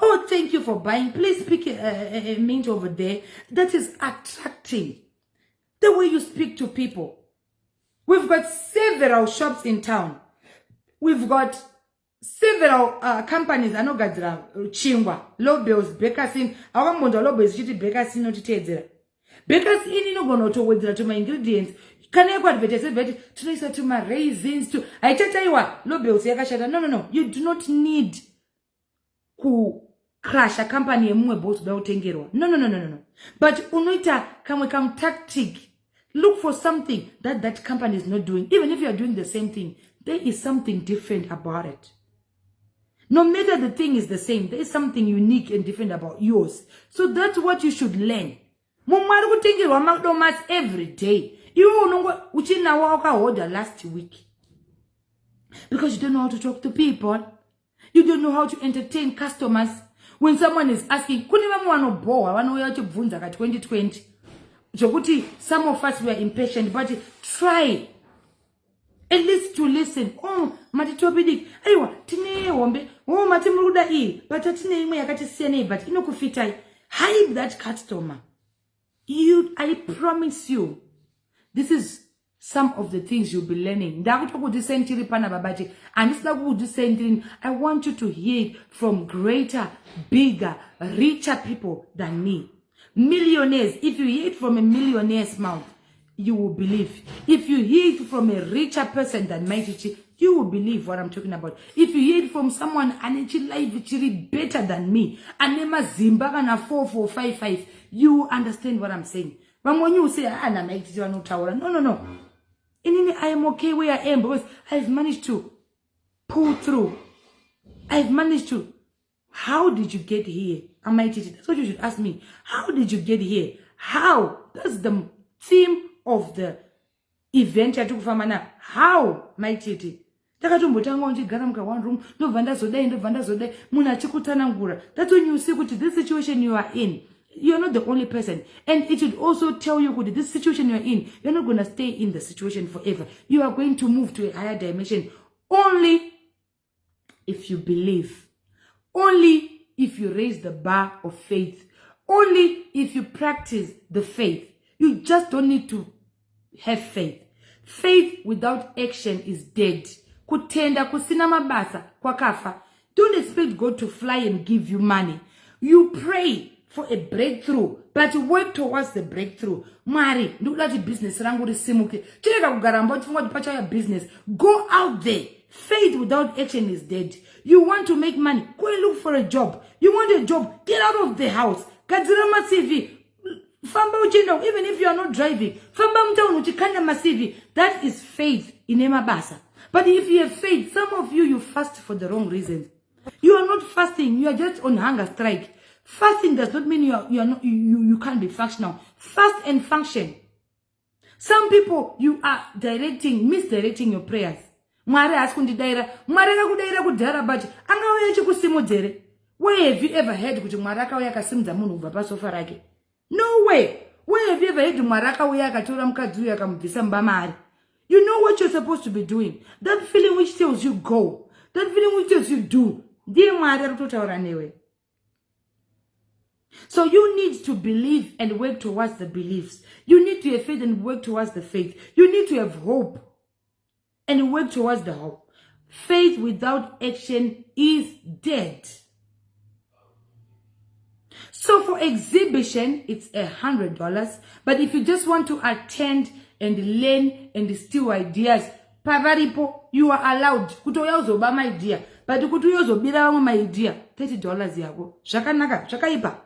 Oh, thank you for buying. Please pick a mint over there. That is attracting. The way you speak to people. We've got several shops in town. We've got several companies. I know Gadra, Chingwa, Lobels, Bekasin, our Mondo Lobels, Bekasin, not to because in no go to my ingredients. Can I go advertise to my raisins to I tell you what, Lobels, no. You do not need to crash a company and move both about Tengero. No. But unoita come tactic. Look for something that company is not doing. Even if you are doing the same thing, there is something different about it. No matter the thing is the same, there is something unique and different about yours. So that's what you should learn. Every day. You know what order last week. Because you don't know how to talk to people. You don't know how to entertain customers. When someone is asking, 2020. Some of us were impatient, but try at least to listen. Oh, matitobidik. Aywa, tine wombe. Oh, matimuruda but tine ime yakati sene but inokufita. Hype that customer. I promise you, this is some of the things you'll be learning. And this is I want you to hear it from greater, bigger, richer people than me. Millionaires. If you hear it from a millionaire's mouth, you will believe. If you hear it from a richer person than Mai Tt, you will believe what I'm talking about. If you hear it from someone and it's life better than me, and nema Zimbaga na 4455, you understand what I'm saying. But when you say, "Ah, na Mai Tt no tower," no. I am okay where I am because I've managed to pull through. I've managed to. How did you get here? Mai Tt? That's what you should ask me. How did you get here? How? That's the theme of the event. How, Mai Tt? That's when you see this situation you are in. You're not the only person. And it should also tell you this situation you're in. You're not going to stay in the situation forever. You are going to move to a higher dimension only if you believe. Only if you raise the bar of faith. Only if you practice the faith. You just don't need to have faith. Faith without action is dead. Kutenda kusina mabasa kwakafa. Don't expect God to fly and give you money. You pray for a breakthrough, but work towards the breakthrough. Mari, ndulati business rangu risimuke. Chireka kugaramba utifungwa dipacha ya business. Go out there. Faith without action is dead. You want to make money, go and look for a job. You want a job, get out of the house. Kadzira masivi. Famba uchenda, even if you are not driving. Famba mtaunu uchikanda masivi. That is faith in emabasa. But if you have faith, some of you fast for the wrong reasons. You are not fasting, you are just on hunger strike. Fasting does not mean you can't be functional. Fast and function. Some people, you are misdirecting your prayers. Mwari askundidaira, mwari kakudaira kudhara but angauya chikusimudzere. Where have you ever heard kuti mwari akauya akasimudza munhu kubva pasofa rake? No way. Where have you ever heard mwari akauya akatora mukadzi uya akamubvisa mumba mari? You know what you're supposed to be doing. That feeling which tells you go. That feeling which tells you do. Ndiye mwari arikutotaura newe. So you need to believe and work towards the beliefs. You need to have faith and work towards the faith. You need to have hope and work towards the hope. Faith without action is dead. So for exhibition, it's $100. But if you just want to attend and learn and steal ideas, pavaripo, you are allowed. Kutoya uzoba my idea. But kutoya uzobira my idea. $30 yako. Shakanaka, shakaipa.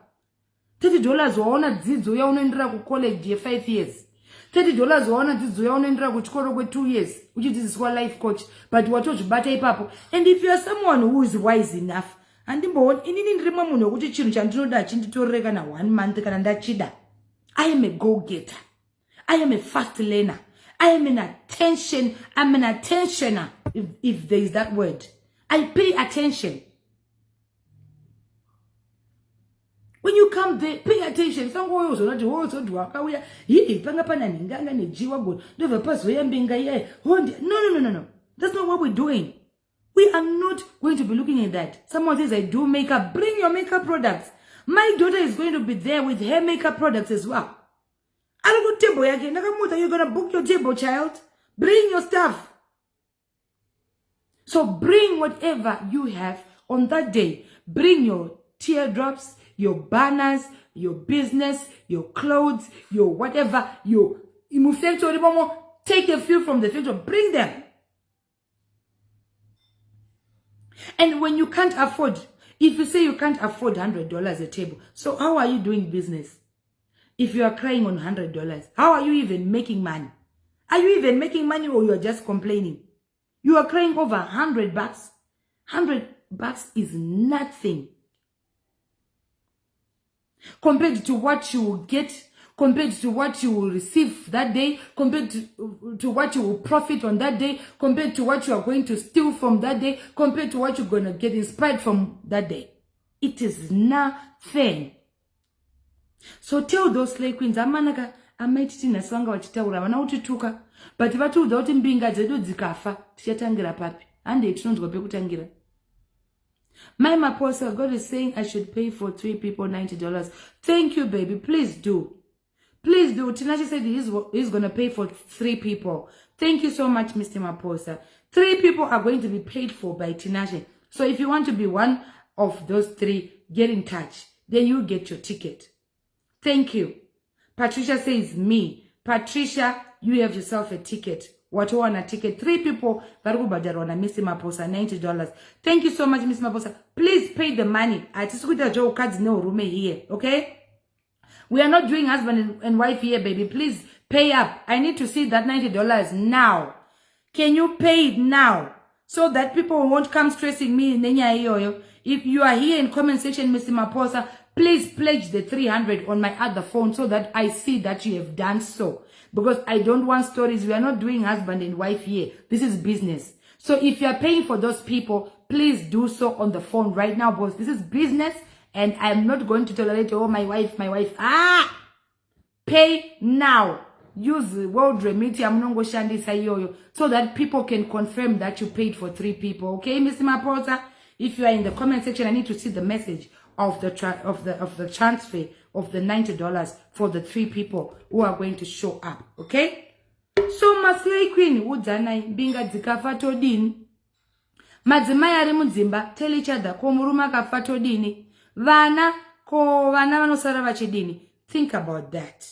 $30 waona dzidzo ya unoendera ku college 5 years. $30 waona dzidzo ya unoendera ku chikoro kwe 2 years. Uchidzidziswa life coach. But watozvibata ipapo. And if you are someone who is wise enough, andimboona inini ndirimo munhu wekuti chinhu chandinoda chinditorere kana 1 month kana ndachida. I am a go-getter. I am a fast learner. I am I'm an attentioner, if there is that word. I pay attention. When you come there, pay attention. No, no. That's not what we're doing. We are not going to be looking at that. Someone says, I do makeup. Bring your makeup products. My daughter is going to be there with her makeup products as well. You're going to book your table, child. Bring your stuff. So bring whatever you have on that day. Bring your teardrops, your banners, your business, your clothes, your whatever, take a few from the future, bring them. And when you can't afford, if you say you can't afford $100 a table, so how are you doing business? If you are crying on $100, how are you even making money? Are you even making money or you are just complaining? You are crying over $100. $100 is nothing compared to what you will get, compared to what you will receive that day, compared to what you will profit on that day, compared to what you are going to steal from that day, compared to what you're going to get inspired from that day. It is nothing. So tell those slave queens, amanaka, Mai Tt naswanga wachitaura, wana utituka, but vatuudza kuti mbinga dzedu dzikafa, tichatangira papi, ande tinonzwa pekutangira. My apostle, God is saying I should pay for 3 people $90. Thank you, baby. Please do. Please do. Tinashi said he's going to pay for 3 people. Thank you so much, Mr. Maposa. 3 people are going to be paid for by Tinashi. So if you want to be one of those 3, get in touch. Then you get your ticket. Thank you. Patricia says me. Patricia, you have yourself a ticket. What you want a ticket? 3 people. Mr. Maposa, $90. Thank you so much, Mr. Maposa. Please pay the money. I just got a joke cards no room here. Okay? We are not doing husband and wife here, baby. Please pay up. I need to see that $90 now. Can you pay it now? So that people won't come stressing me. If you are here in comment section, Mr. Maposa, please pledge the 300 on my other phone so that I see that you have done so. Because I don't want stories. We are not doing husband and wife here. This is business. So if you are paying for those people, please do so on the phone right now, because this is business and I'm not going to tolerate, oh, my wife. Pay now. use World Remedy Amnongo Shandisa yoyo so that people can confirm that you paid for 3 people. Okay, Mr. Mapota? If you are in the comment section, I need to see the message of the transfer of the $90 for the 3 people who are going to show up. Okay? So Maslay Queen Udzana Binga Dzikafato Din. Madzimai ari mudzimba, tell each other, ko muruma kafato dini. Vana vanosara vachidini. Think about that.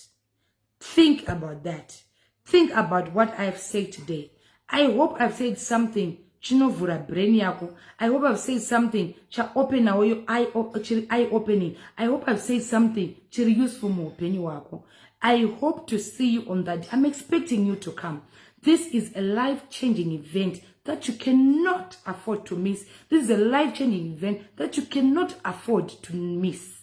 Think about that. Think about what I have said today. I hope I've said something chinovhura brain yako. I hope I've said something cha open your eye opening. I hope I've said something chiri useful mo penny wako. I hope to see you on that. I'm expecting you to come. This is a life-changing event that you cannot afford to miss. This is a life-changing event that you cannot afford to miss.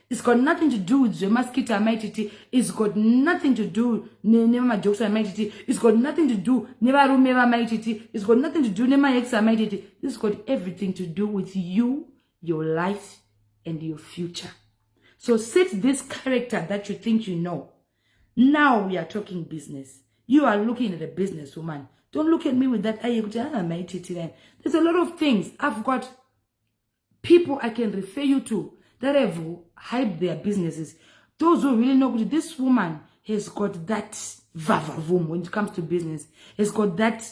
It's got nothing to do with Mosquito Mai Tt. It's got nothing to do Nema Jokes Mai Tt. It's got nothing to do Never Rumeva Mai Tt. It's got nothing to do Nema Ex Mai Tt. This got everything to do with you, your life, and your future. So set this character that you think you know. Now we are talking business. You are looking at a businesswoman. Don't look at me with that eye. There's a lot of things. I've got people I can refer you to that have hyped their businesses. Those who really know this woman has got that vavavoom when it comes to business. Has got that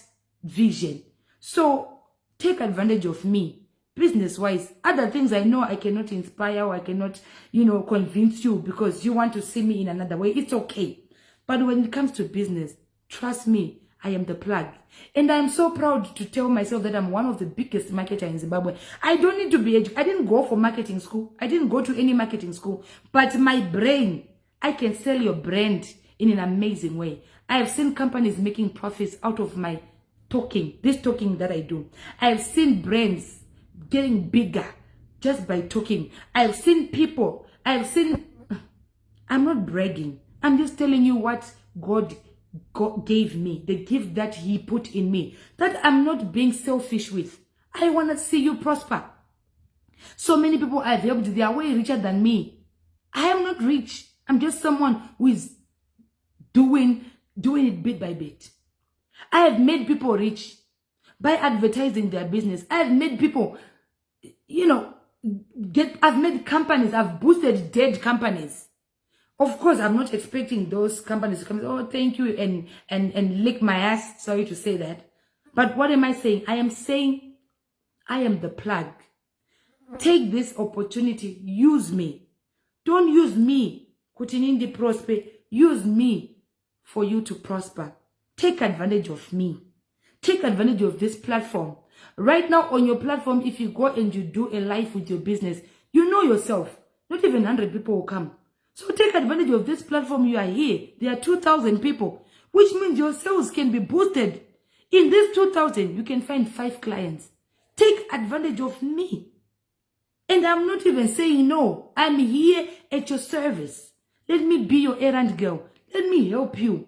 vision. So take advantage of me. Business-wise, other things I know I cannot inspire or I cannot, convince you because you want to see me in another way. It's okay. But when it comes to business, trust me, I am the plug. And I'm so proud to tell myself that I'm one of the biggest marketers in Zimbabwe. I don't need to be educated. I didn't go for marketing school. I didn't go to any marketing school. But my brain, I can sell your brand in an amazing way. I have seen companies making profits out of my talking, this talking that I do. I have seen brands getting bigger just by talking. I have seen people, I'm not bragging. I'm just telling you what God gave me, the gift that he put in me, that I'm not being selfish with. I want to see you prosper. So many people I've helped, they are way richer than me. I am not rich. I'm just someone who is doing it bit by bit. I have made people rich by advertising their business. I have made people, I've made companies, I've boosted dead companies. Of course, I'm not expecting those companies to come, oh, thank you, and lick my ass. Sorry to say that. But what am I saying? I am saying I am the plug. Take this opportunity. Use me. Don't use me. Kutinindi prosper. Use me for you to prosper. Take advantage of me. Take advantage of this platform. Right now on your platform, if you go and you do a live with your business, you know yourself. Not even 100 people will come. So take advantage of this platform. You are here. There are 2,000 people, which means your sales can be boosted. In this 2,000, you can find 5 clients. Take advantage of me. And I'm not even saying no. I'm here at your service. Let me be your errand girl. Let me help you.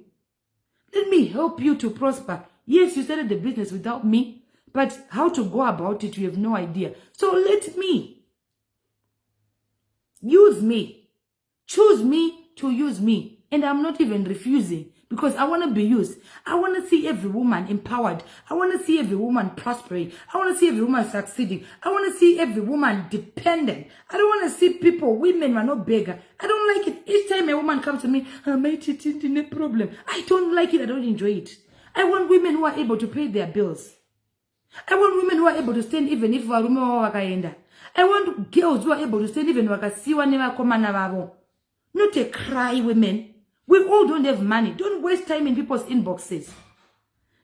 Let me help you to prosper. Yes, you started the business without me, but how to go about it, you have no idea. So let me. Use me. Choose me to use me. And I'm not even refusing because I want to be used. I want to see every woman empowered. I want to see every woman prospering. I want to see every woman succeeding. I want to see every woman dependent. I don't want to see women who are not beggar. I don't like it. Each time a woman comes to me, Mai Tt, no problem. I don't like it. I don't enjoy it. I want women who are able to pay their bills. I want women who are able to stand even if varume wakaenda. I want girls who are able to stand even wakasiwa nevakomana vavo. Not a cry women. We all don't have money. Don't waste time in people's inboxes.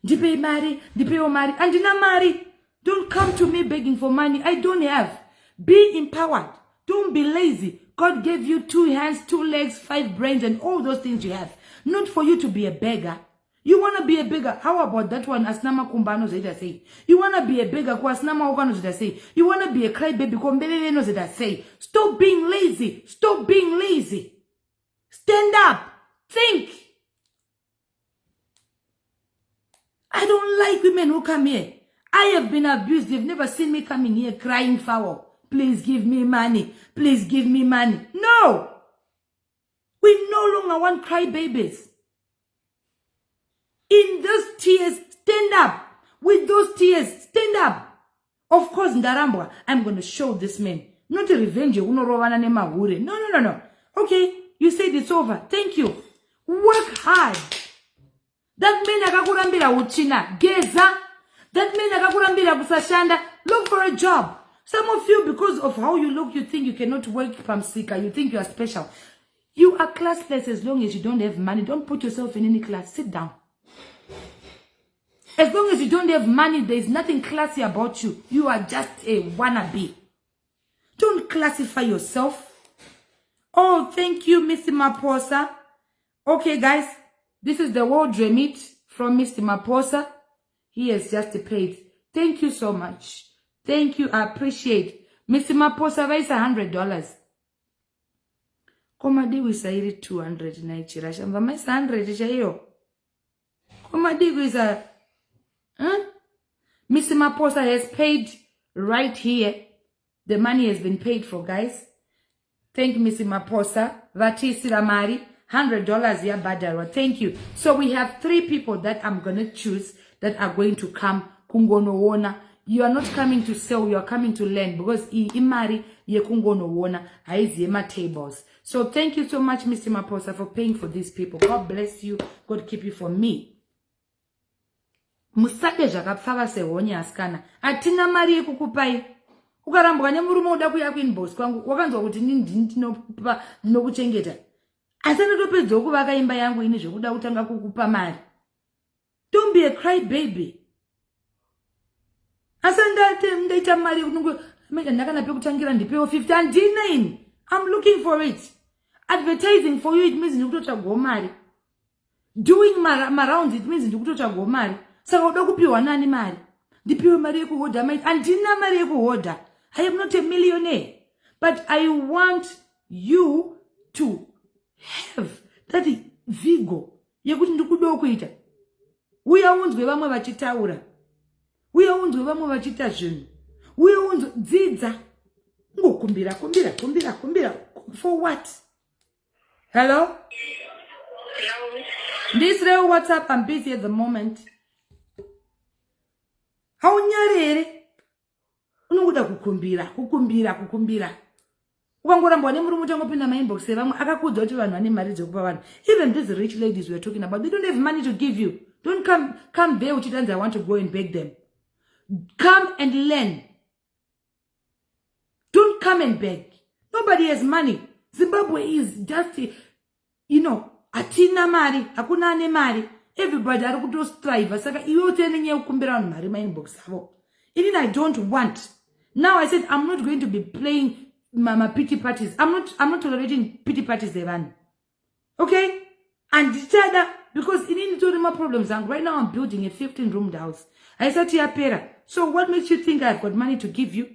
Dipe marry, dipe o marry, and dina marry. Don't come to me begging for money. I don't have. Be empowered. Don't be lazy. God gave you 2 hands, 2 legs, 5 brains, and all those things you have. Not for you to be a beggar. You want to be a beggar? How about that one? Asnama kumbano zeda say. You want to be a beggar? Kwa asnama ogano zeda say. You want to be a crybaby? Kombelele no zeda say. Stop being lazy. Stop being lazy. Stand up. Think. I don't like women who come here. I have been abused. They've never seen me coming here crying foul. Please give me money. Please give me money. No. We no longer want crybabies. In those tears, stand up. With those tears, stand up. Of course, Ndarambwa, I'm going to show this man. Not a revenge. No. Okay, you said it's over. Thank you. Work hard. That man akakurambira uchina. Geza. That man akakurambira kusashanda. Look for a job. Some of you, because of how you look, you think you cannot work Pamsika. You think you are special. You are classless as long as you don't have money. Don't put yourself in any class. Sit down. As long as you don't have money, there is nothing classy about you. You are just a wannabe. Don't classify yourself. Oh, thank you, Mr. Maposa. Okay, guys. This is the world remit from Mr. Maposa. He has just paid. Thank you so much. Thank you. I appreciate. Mr. Maposa, where is $100? Komadi we say 200 naichira. Shamba my 100 chayo. Komadi we say, Mr. Maposa has paid right here. The money has been paid for, guys. Thank you, Mr. Maposa. Vati Siramari, $100 ya badara. Thank you. So we have 3 people that I'm going to choose that are going to come. Kungono wona. You are not coming to sell, you are coming to learn, because imari ye kungono wona haizi ema tables. So thank you so much, Mr. Maposa, for paying for these people. God bless you. God keep you for me. Musade Zvakapfava sehonya askana. Atina mari yekukupai. Ukarambwa nemurume uda kuya kuinbox kwangu. Wakanzwa kuti ndinopa nokuchengeta. Asana topedza kuvaka imba yangu ini zvokuda kutanga kukupa mari. Don't be a cry baby. Asanda ndaita mari kunungu ndakana pekutangira ndipewo 50 and I'm looking for it. Advertising for you, it means ndikutotsvaga mari. Doing my rounds, it means ndikutotsvaga mari. Saka uda kupiwa nani mari? Ndipiwe mari yekuhodha maiti. Andina mari yekuhodha. I am not a millionaire. But I want you to have that vigo yekuti ndikuda kuita. Uya unzwe vamwe vachitaura. Uya unzwe vamwe vachita zvinhu. Uya unzwe dzidza. Ngokumbira. For what? Hello? Hello? This real WhatsApp, I'm busy at the moment. How nyarere? Unokuda kukumbira. Ukangorambwa nemurume utangopinda mainbox evamwe akakudza kuti vanhu vane mari dzekupa vanhu. Even these rich ladies we're talking about, they don't have money to give you. Don't come there uchitanza I want to go and beg them. Come and learn. Don't come and beg. Nobody has money. Zimbabwe is just, atina mari, hakuna ane mari. Everybody are going to strive. Saka iwe utenenye ukumbira vanhu mari mainbox avo. Even I don't want. Now I said I'm not going to be playing my pity parties. I'm not tolerating pity parties evan. Okay? And each other, because in any my problems, and right now I'm building a 15-room house. I said to your parent, so what makes you think I've got money to give you?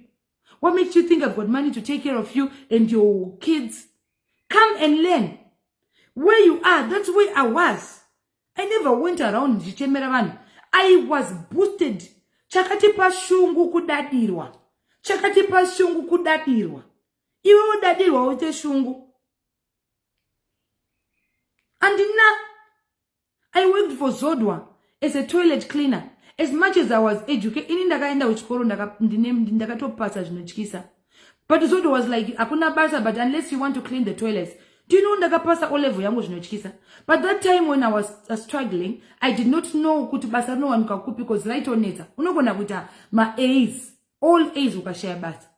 What makes you think I've got money to take care of you and your kids? Come and learn. Where you are, that's where I was. I never went around Jichemeravan. I was boosted. Chakati pashungu kudadirwa. Iwe udadirwa ute shungu. And now, I worked for Zodwa as a toilet cleaner. As much as I was educated, ini ndakaenda kuchikoro ndakatopasa zvinotyisa. But Zodwa was like, akuna basa, but unless you want to clean the toilets. Do you know ndakapasa o level yangu zvinotyisa? But that time when I was struggling, I did not know kuti basa no one kakupi because right on it. Unogona kuita my A's, all A's ukashare basa.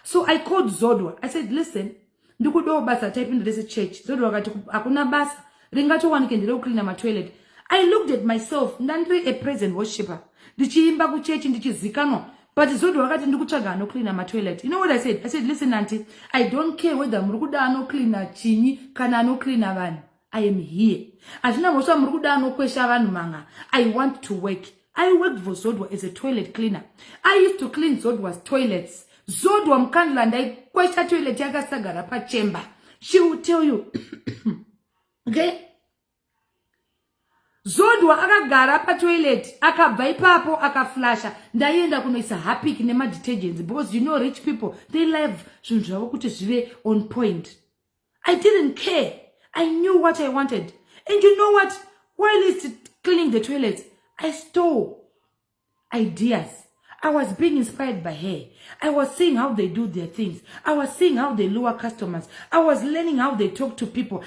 So I called Zodwa. I said, listen, ndikudo basa type in this church. Zodwa akati akuna basa. Ringacho one can clean my toilet. I looked at myself, ndandiri a present worshiper. Ndichiimba kuchechi ndichizikanwa. But Zodwa wakati ndikuchaga no clean my toilet. You know what I said? I said, listen auntie, I don't care whether murukuda no clean chinyi kana no clean van. I am here. Azina moswa murukuda no kwesha vanhu manga. I want to work. I worked for Zodwa as a toilet cleaner. I used to clean Zodwa's toilets. Zodwa mkandla ndai kwesha toilet yakasagara pa chamber. She will tell you. Okay? Zodwa akagara pa toilet, akabva ipapo akaflasha. Ndaienda kunoisa Harpic nema detergents because you know rich people, they love zvinhu zvavo kuti zvive on point. I didn't care. I knew what I wanted. And you know what? While it's cleaning the toilets, I stole ideas. I was being inspired by her. I was seeing how they do their things. I was seeing how they lure customers. I was learning how they talk to people.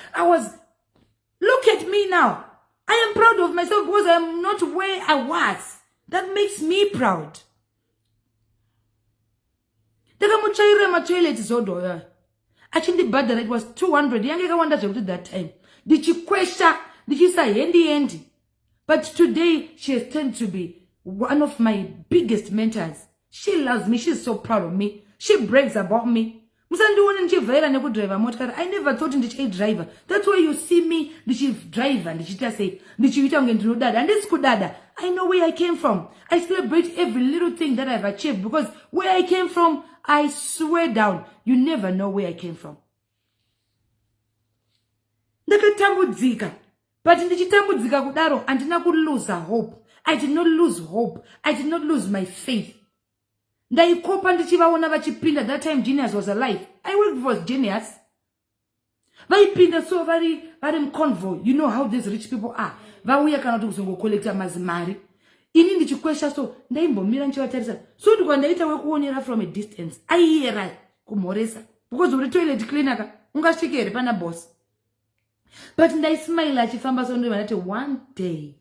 Look at me now. I am proud of myself because I am not where I was. That makes me proud. Actually, it was 200. That time. Did she question? Did she say handy? But today, she has turned to be one of my biggest mentors. She loves me. She's so proud of me. She brags about me. I never thought in the driver. That's why you see me, the chief driver, and she just say, the chief and this good dada. I know where I came from. I celebrate every little thing that I've achieved because where I came from, I swear down, you never know where I came from. But in the kudaro, I did not lose hope. I did not lose hope. I did not lose my faith. That time Genius was alive. I worked for Genius. So very convoy. You know how these rich people are. We cannot also collect mazimari. In the question, so Naimbo Mirancho so to go from a distance. I hear Kumoresa because the toilet cleaner ungashike pana boss. But I smile at one day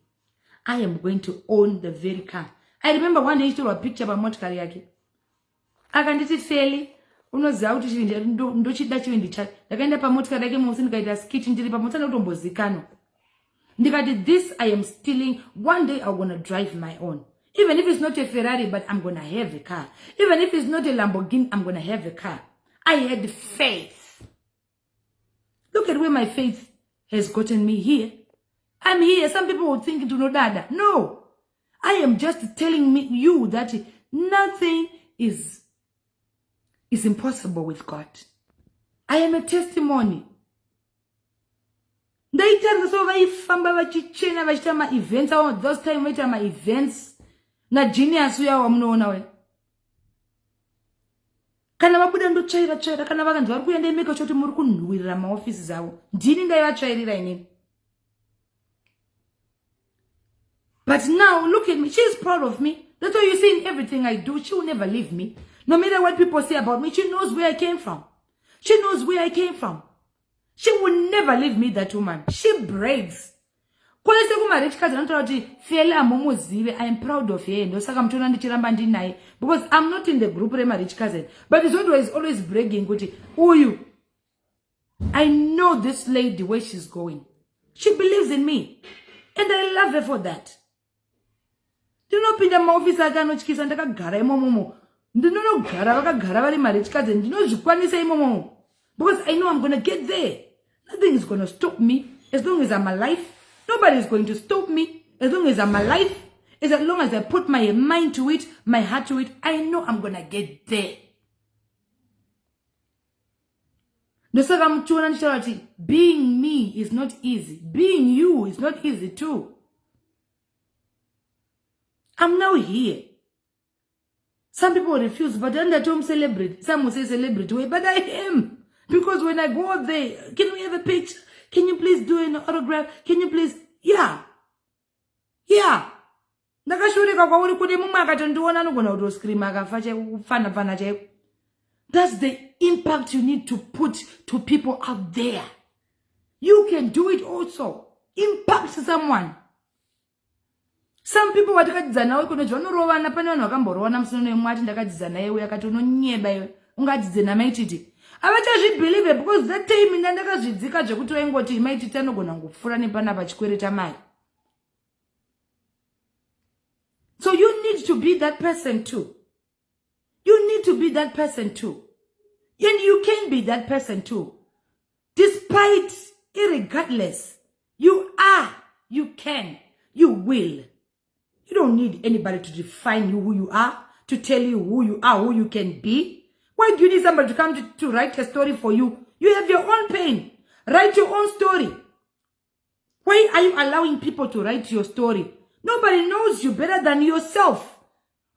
I am going to own the very car. I remember one day you took a picture about Motkariaki. I can see fairly. Unoza kuti ndochida chiwendicha ndakaenda pamotikari yake musi ndikaita skit ndiri pamotana utombozikano ndikati this I am stealing. One day I'm gonna drive my own, even if it's not a Ferrari, but I'm gonna have a car. Even if it's not a Lamborghini, I'm gonna have a car. I had faith. Look at where my faith has gotten me here. I'm here. Some people would think to no dada. No, I am just telling you that nothing is impossible with God. I am a testimony. They tell us over if my events, those time later my events, na Genius we are nawe. Kana vabuda ndochaira kana vakanzwa vari kuenda imeka choti muri kunhuhwirira maofisi zavo. Ndini ndaivatsvairira inini. But now look at me. She's proud of me. That's why you see in everything I do, she will never leave me. No matter what people say about me, she knows where I came from. She knows where I came from. She will never leave me, that woman. She brags. I am proud of her. Because I'm not in the group of my rich cousin. But it's always bragging. Oh, you. I know this lady where she's going. She believes in me. And I love her for that. Do you know pinda my office akanochikisa ndakagara imomomo. Ndinonogara vakagara vari marich cousin. Ndinozvikwanisa imomomo. Because I know I'm going to get there. Nothing is going to stop me. As long as I'm alive, nobody is going to stop me. As long as I'm alive, as long as I put my mind to it, my heart to it, I know I'm going to get there. Being me is not easy. Being you is not easy too. I'm now here. Some people refuse, but then they don't celebrate. Some will say celebrate, but I am. Because when I go out there, can we have a picture? Can you please do an autograph? Can you please? Yeah. Yeah. That's the impact you need to put to people out there. You can do it also. Impact someone. Some people watakadzana we kuno zvanorovana pane vanhu vakamborovana musoro nemwati ndakadzana yewe yakati unonyeba iwe ungadzidze Mai Tt. Avachazvibelieve because that time ndakazvidzika zvekuti waingoti Mai Tt anogona ngopfura nepana pachikwereta mari. So you need to be that person too. You need to be that person too. And you can be that person too. Despite, irregardless, you are, you can, you will. You don't need anybody to define you who you are, to tell you who you are, who you can be. Why do you need somebody to come to write a story for you? You have your own pain. Write your own story. Why are you allowing people to write your story? Nobody knows you better than yourself.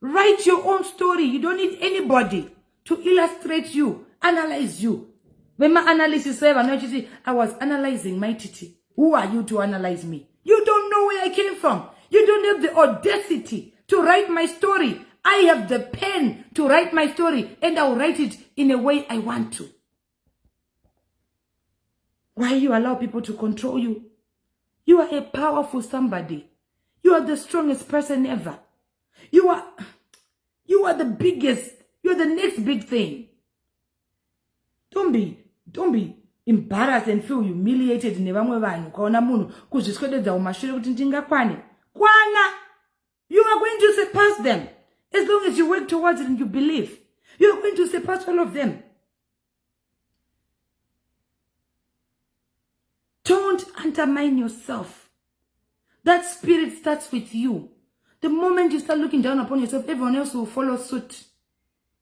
Write your own story. You don't need anybody to illustrate you, analyze you. When my analysis said, I was analyzing Mai Tt. Who are you to analyze me? You don't know where I came from. You don't have the audacity to write my story. I have the pen to write my story, and I'll write it in a way I want to. Why you allow people to control you? You are a powerful somebody. You are the strongest person ever. You are the biggest. You are the next big thing. Don't be embarrassed and feel humiliated in nevamwe vanhu ukaona munhu kuzviswededza mumashure kuti ndingakwane. Kwana! You are going to surpass them. As long as you work towards it and you believe, you are going to surpass all of them. Don't undermine yourself. That spirit starts with you. The moment you start looking down upon yourself, everyone else will follow suit.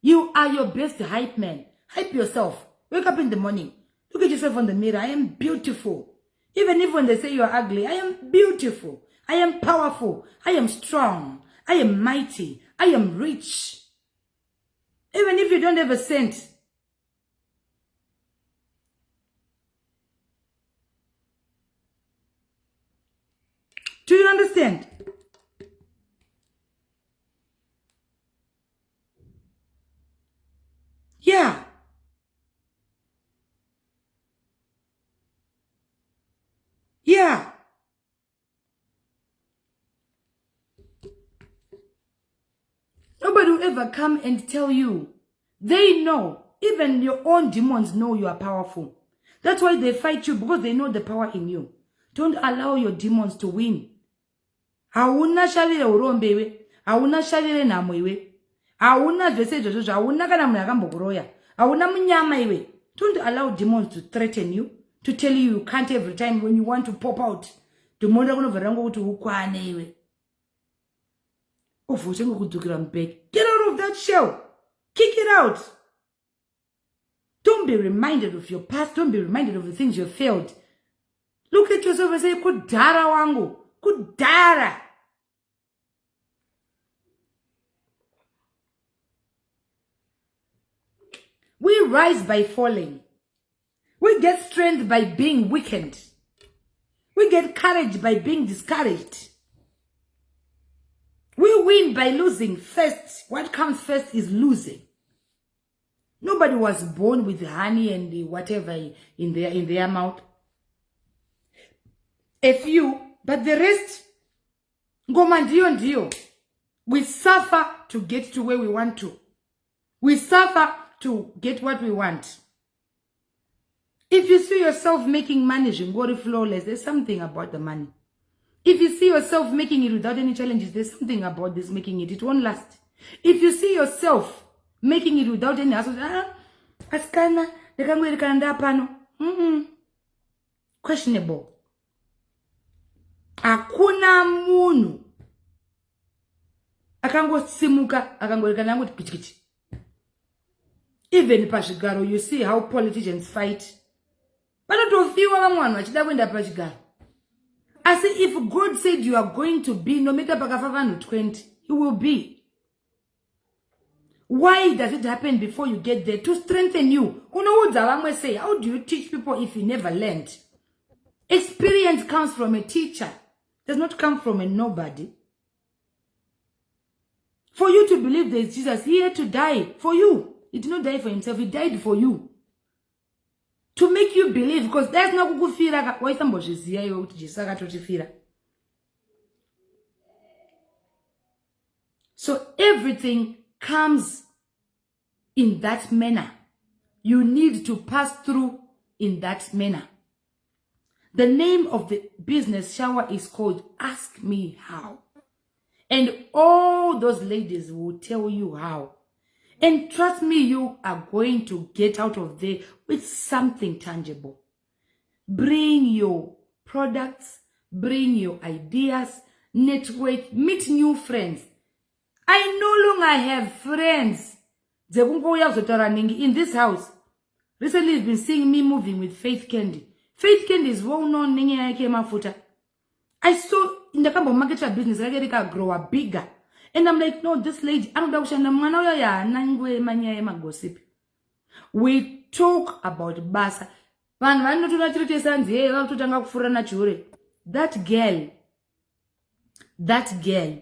You are your best hype man. Hype yourself. Wake up in the morning. Look at yourself on the mirror. I am beautiful. Even if when they say you are ugly, I am beautiful. I am powerful. I am strong. I am mighty. I am rich. Even if you don't have a cent. Do you understand? Yeah. Yeah. Nobody will ever come and tell you. They know. Even your own demons know you are powerful. That's why they fight you, because they know the power in you. Don't allow your demons to win. Hauna shavire urombe iwe. Hauna shavire namo iwe. Hauna zvese izvozvo. Hauna kana munhu akambokuroya. Hauna munyama iwe. Don't allow demons to threaten you. To tell you can't every time when you want to pop out. Demonda kunovhara ngokuti ukwane iwe. Get out of that shell. Kick it out. Don't be reminded of your past. Don't be reminded of the things you failed. Look at yourself and say, Kudara wangu. Kudara. We rise by falling. We get strength by being weakened. We get courage by being discouraged. We win by losing first. What comes first is losing. Nobody was born with honey and whatever in their mouth. A few, but the rest, ndio. We suffer to get to where we want to. We suffer to get what we want. If you see yourself making money, Jingori flawless, there's something about the money. If you see yourself making it without any challenges, there's something about this making it. It won't last. If you see yourself making it without any hassle, askana, questionable. Akuna munu. Akango simuka, akango kanango pichikichi. Even pashigaro, you see how politicians fight. But not feel one wachida wenda pashigaro. I say, if God said you are going to be, no matter pakafava 20, you will be. Why does it happen before you get there? To strengthen you. Say, how do you teach people if you never learned? Experience comes from a teacher. It does not come from a nobody. For you to believe there is Jesus here to die for you. He did not die for himself. He died for you. To make you believe, because there's no kukufira why somebody is here to jisaka tochifira. So everything comes in that manner. You need to pass through in that manner. The name of the business shower is called Ask Me How. And all those ladies will tell you how. And trust me, you are going to get out of there with something tangible. Bring your products, bring your ideas, network, meet new friends. I no longer have friends. In this house, recently you've been seeing me moving with Faith Candy. Faith Candy is well known. I saw in the kind of market business, I grow up bigger. And I'm like, no, this lady, we talk about Basa. That girl, That girl,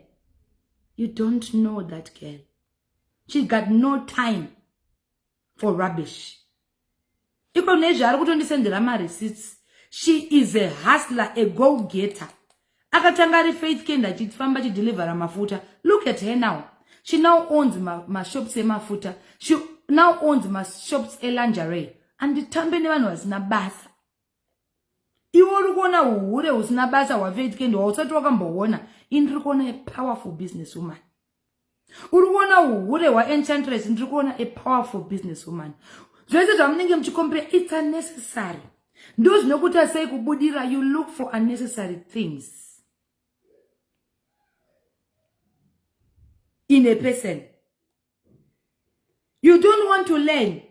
you don't know that girl. She got no time for rubbish. She is a hustler, a go-getter. Akatangari Faith Kenda chifamba deliver mafuta. Look at her now. She now owns my shops e mafuta. She now owns my shops e lingerie. And the tambene one was nabasa. Iwo rukona uhure usinabasa wa Faith Kenda wasatu wakambowona. Indrukona a powerful businesswoman. Urukona uhure wa Enchantress indrukona a powerful businesswoman. It's unnecessary. Those nokuta say kubudira, you look for unnecessary things in a person. You don't want to learn.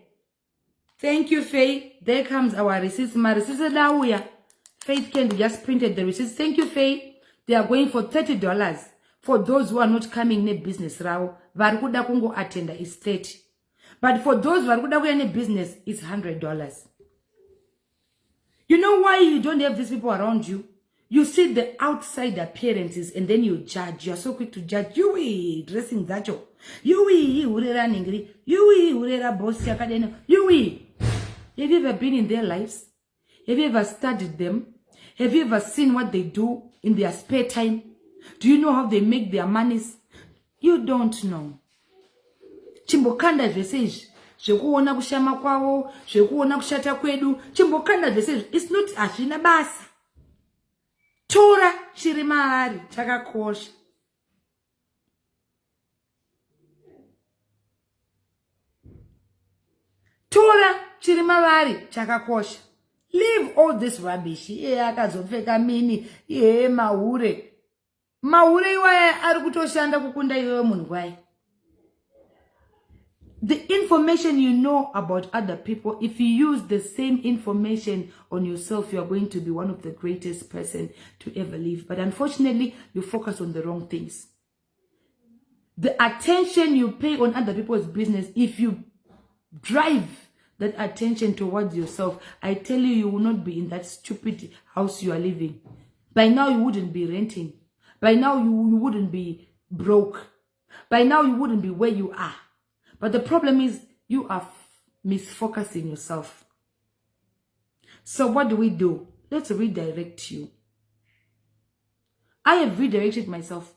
Thank you, Faith. There comes our receipts. My receipts are now here. Faith Candy just printed the receipts. Thank you, Faith. They are going for $30. For those who are not coming in business, Rao, Varukuda Kungo attender is 30. But for those who are in business, it's $100. You know why you don't have these people around you? You see the outside appearances and then you judge. You're so quick to judge. You dressing that job. You urera ningri. You urera boss yakadeno. You Have you ever been in their lives? Have you ever studied them? Have you ever seen what they do in their spare time? Do you know how they make their monies? You don't know. Chimbokanda vesage. Shekuona kushama kwao, shekuona kushata kwedu. Chimbokanda vesage. It's not ashina basa. Tora shirimari chakakosha. Tora shirimari chakakosha. Leave all this rubbish. Akazopfeka mini. Maure. Maure iwaye arikutoshanda kukunda iwewe mungu. The information you know about other people, if you use the same information on yourself, you are going to be one of the greatest person to ever live. But unfortunately, you focus on the wrong things. The attention you pay on other people's business, if you drive that attention towards yourself, I tell you, you will not be in that stupid house you are living. By now, you wouldn't be renting. By now, you wouldn't be broke. By now, you wouldn't be where you are. But the problem is you are misfocusing yourself. So what do? Let's redirect you. I have redirected myself.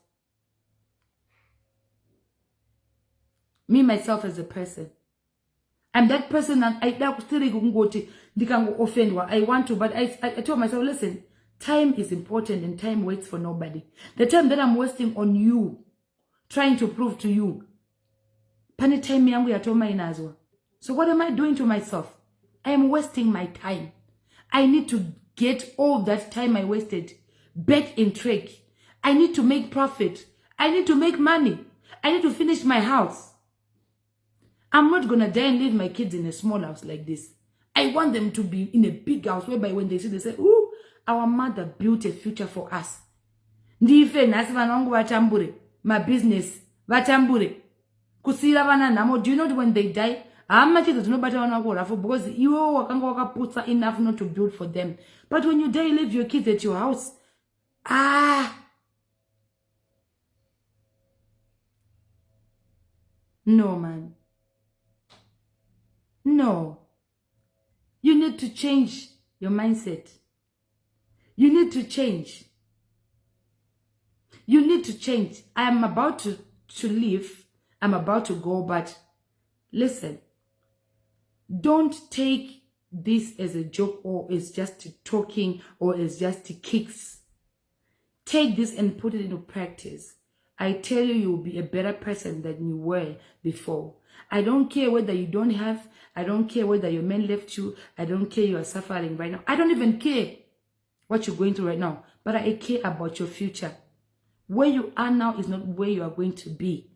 Me, myself as a person. I'm that person and I offend what I want to, but I told myself, listen, time is important and time waits for nobody. The time that I'm wasting on you, trying to prove to you, pani time yangu yatoma inazwa. So what am I doing to myself? I am wasting my time. I need to get all that time I wasted back in track. I need to make profit. I need to make money. I need to finish my house. I'm not gonna die and leave my kids in a small house like this. I want them to be in a big house whereby when they see, they say, ooh, our mother built a future for us. Ndife nasi vanangu vatambure. My business, vatambure. Kusira vana namo, do you know when they die? How much is it nobody for? Because you wakanga put enough not to build for them. But when you die, leave your kids at your house. No, man. No. You need to change your mindset. You need to change. You need to change. I am about to leave. I'm about to go, but listen. Don't take this as a joke or as just talking or as just kicks. Take this and put it into practice. I tell you, you will be a better person than you were before. I don't care whether you don't have. I don't care whether your man left you. I don't care you are suffering right now. I don't even care what you're going through right now. But I care about your future. Where you are now is not where you are going to be.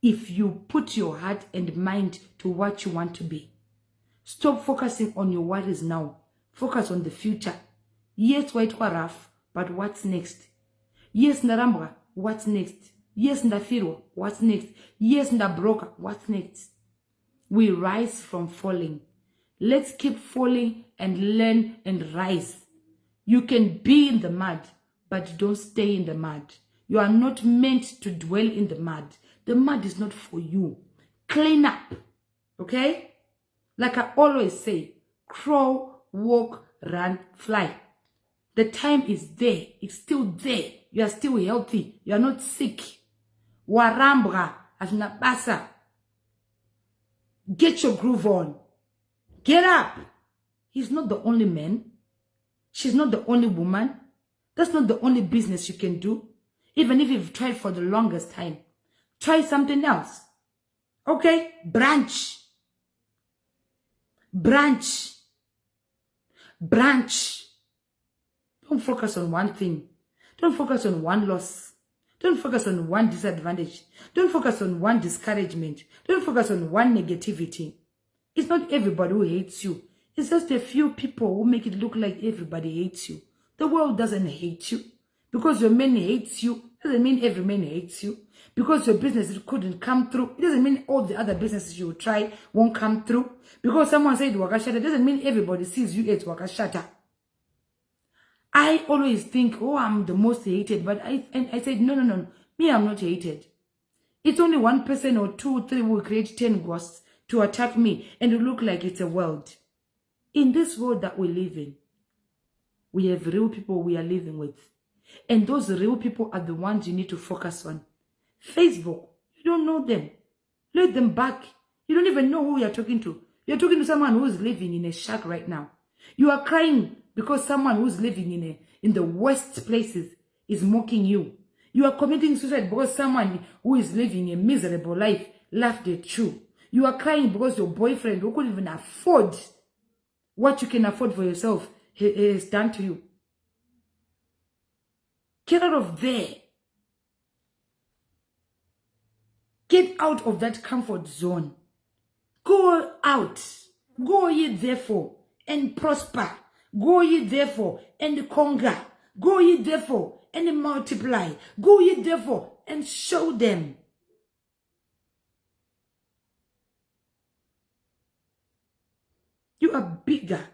If you put your heart and mind to what you want to be. Stop focusing on your worries now. Focus on the future. Yes, white rough, but what's next? Yes, Narambra, what's next? Yes, Ndafiro, what's next? Yes, Ndabroka, what's next? We rise from falling. Let's keep falling and learn and rise. You can be in the mud, but don't stay in the mud. You are not meant to dwell in the mud. The mud is not for you. Clean up. Okay? Like I always say, crawl, walk, run, fly. The time is there. It's still there. You are still healthy. You are not sick. Warambra asinabasa. Get your groove on. Get up. He's not the only man. She's not the only woman. That's not the only business you can do. Even if you've tried for the longest time. Try something else. Okay? Branch. Branch. Branch. Don't focus on one thing. Don't focus on one loss. Don't focus on one disadvantage. Don't focus on one discouragement. Don't focus on one negativity. It's not everybody who hates you. It's just a few people who make it look like everybody hates you. The world doesn't hate you. Because your man hates you, doesn't mean every man hates you. Because your business couldn't come through, it doesn't mean all the other businesses you will try won't come through. Because someone said Wakashata, it doesn't mean everybody sees you as Wakashata. I always think, oh, I'm the most hated. But I said, no. Me, I'm not hated. It's only one person or 2 or 3 who will create 10 ghosts to attack me. And it look like it's a world. In this world that we live in, we have real people we are living with. And those real people are the ones you need to focus on. Facebook, you don't know them. Let them back. You don't even know who you're talking to. You're talking to someone who's living in a shack right now. You are crying because someone who's living in the worst places is mocking you. You are committing suicide because someone who is living a miserable life laughed at you. You are crying because your boyfriend who couldn't even afford what you can afford for yourself has done to you. Get out of there. Get out of that comfort zone. Go out. Go ye therefore and prosper. Go ye therefore and conquer. Go ye therefore and multiply. Go ye therefore and show them. You are bigger.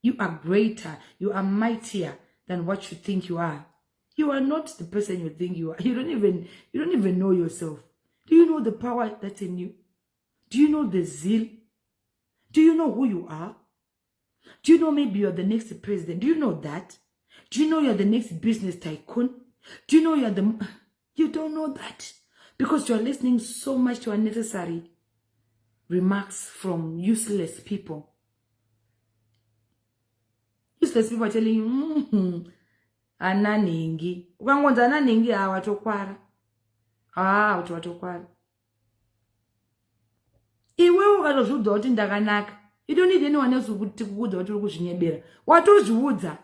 You are greater. You are mightier than what you think you are. You are not the person you think you are. You don't even know yourself. Do you know the power that's in you? Do you know the zeal? Do you know who you are? Do you know maybe you're the next president? Do you know that? Do you know you're the next business tycoon? Do you know you don't know that? Because you're listening so much to unnecessary remarks from useless people. Useless people are telling you, ananingi. Ukangonza ananingi awatokwara. Watokwara. Iwe ukatozviudza ndakanaka. You don't need anyone else to kuzvinyebera. Watozviudza.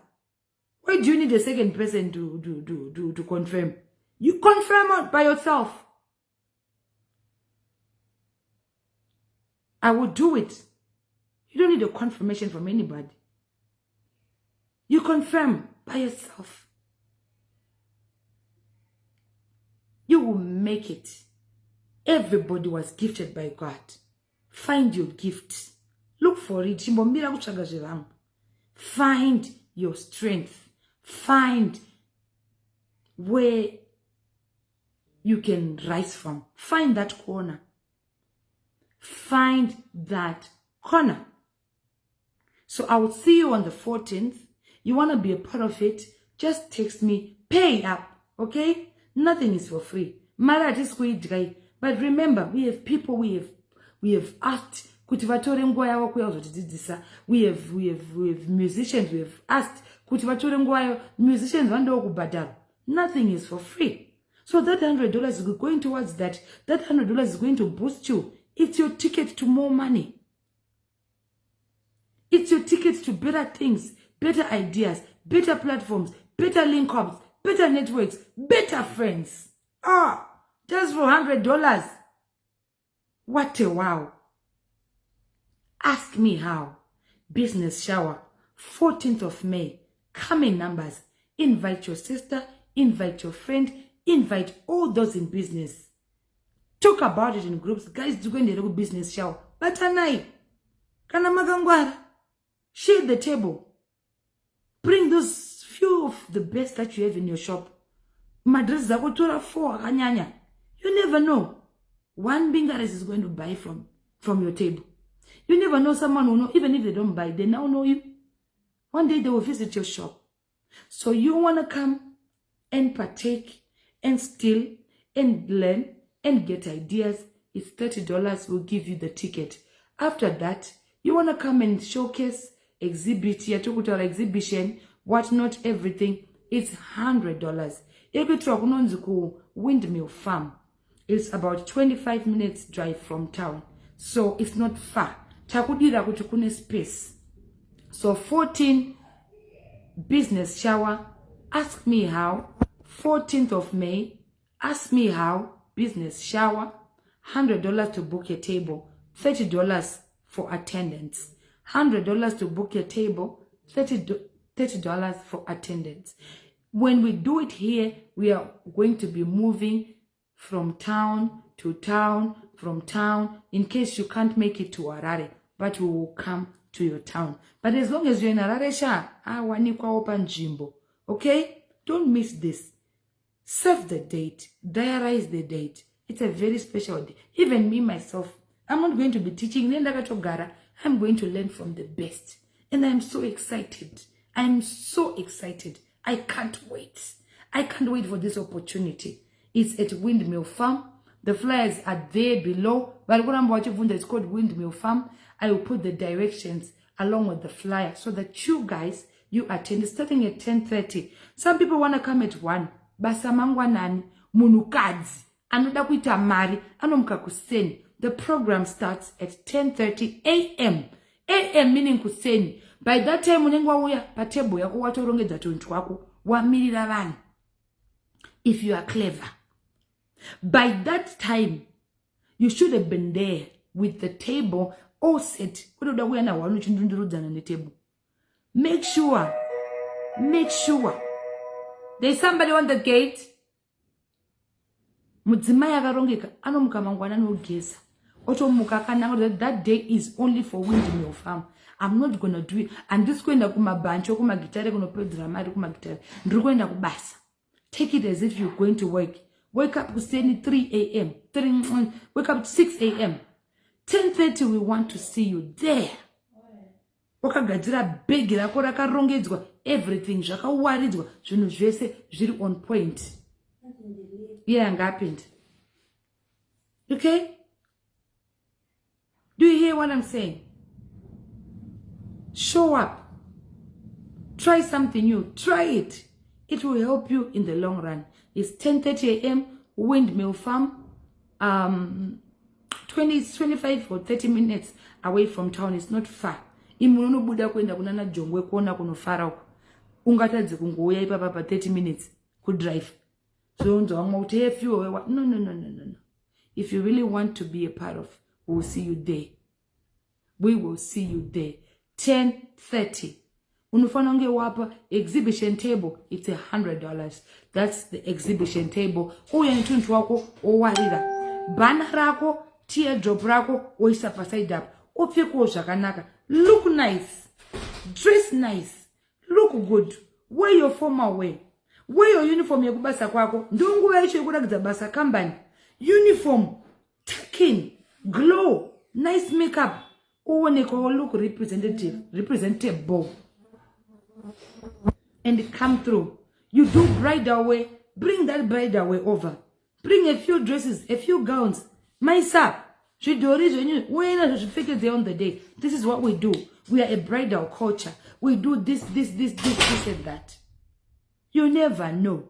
Why do you need a second person to confirm? You confirm by yourself. I will do it. You don't need a confirmation from anybody. You confirm by yourself. You will make it. Everybody was gifted by God. Find your gift. Look for it. Find your strength. Find where you can rise from. Find that corner. Find that corner. So I will see you on the 14th. You want to be a part of it? Just text me. Pay up. Okay? Nothing is for free. But remember, we have people we have asked. We have musicians. We have asked. Musicians nothing is for free. So that $100 is going towards that. That $100 is going to boost you. It's your ticket to more money. It's your ticket to better things, better ideas, better platforms, better link-ups, better networks, better friends. Just for $100. What a wow. Ask me how. Business shower, 14th of May. Come in numbers. Invite your sister, invite your friend, invite all those in business. Talk about it in groups. Guys, do go in the business shower. Batanai. Kana magangwara. Share the table. Bring those few of the best that you have in your shop. Madress zako tora 4 akanyanya. You never know. One bingares is going to buy from your table. You never know someone who know, even if they don't buy, they now know you. One day they will visit your shop. So you want to come and partake and steal and learn and get ideas. It's $30. We'll give you the ticket. After that, you want to come and showcase, exhibit, exhibition, whatnot, everything. It's $100. Windmill Farm. It's about 25 minutes drive from town. So it's not far. Takudira kutukune space. So 14 business shower. Ask me how. 14th of May. Ask me how. Business shower. $100 to book your table. $30 for attendance. $100 to book your table. $30 for attendance. When we do it here, we are going to be moving from town to town, from town, in case you can't make it to Harare, but we will come to your town. But as long as you're in Harare, okay? Don't miss this. Save the date. Diarize the date. It's a very special day. Even me, myself, I'm not going to be teaching. I'm going to learn from the best. And I'm so excited. I'm so excited. I can't wait. I can't wait for this opportunity. It's at Windmill Farm. The flyers are there below. But what I'm watching, it's called Windmill Farm. I will put the directions along with the flyer so that you guys, you attend. It's starting at 10:30. Some people want to come at 1. Basamangwanani, munukadzi, anoda kuita mari, anomka kuseni. The program starts at 10:30 a.m. a.m. meaning kuseni. By that time, unenge wauya patebo yako watorongedza tuntu wako wamirira vanhu. If you are clever. By that time, you should have been there with the table all set. Make sure. There's somebody on the gate. That day is only for Windmill Farm. I'm not going to do it. I'm just going to guitar. Take it as if you're going to work. Wake up to 3 a.m. Wake up at 6 a.m. 10:30, we want to see you there. Everything. On point. Yeah, happened. Okay? Do you hear what I'm saying? Show up. Try something new. Try it. It will help you in the long run. It's 10:30 a.m. Windmill Farm. 25 or 30 minutes away from town. It's not far. Imunono buda kwenda kunana jongwe kuona kuno fara. Ungatadze kungoya ipapa 30 minutes could drive. So no. If you really want to be a part of, we will see you there. We will see you there. 10:30. Unufanonge wapa exhibition table, it's $100. That's the exhibition table. Uya ntuntu wako owarira. Bana rako, teardrop rako, oisa side up. Opeko shakanaka. Look nice. Dress nice. Look good. Wear your formal wear. Wear your uniform ya kubasa kwako. Ndungu weisho yukudakza basa kambani. Uniform. Tuck-in. Glow. Nice makeup. Uoneko look representative. And come through. You do bridal wear. Bring that bridal wear over. Bring a few dresses, a few gowns. Maisa. When on the day. This is what we do. We are a bridal culture. We do this, and that. You never know.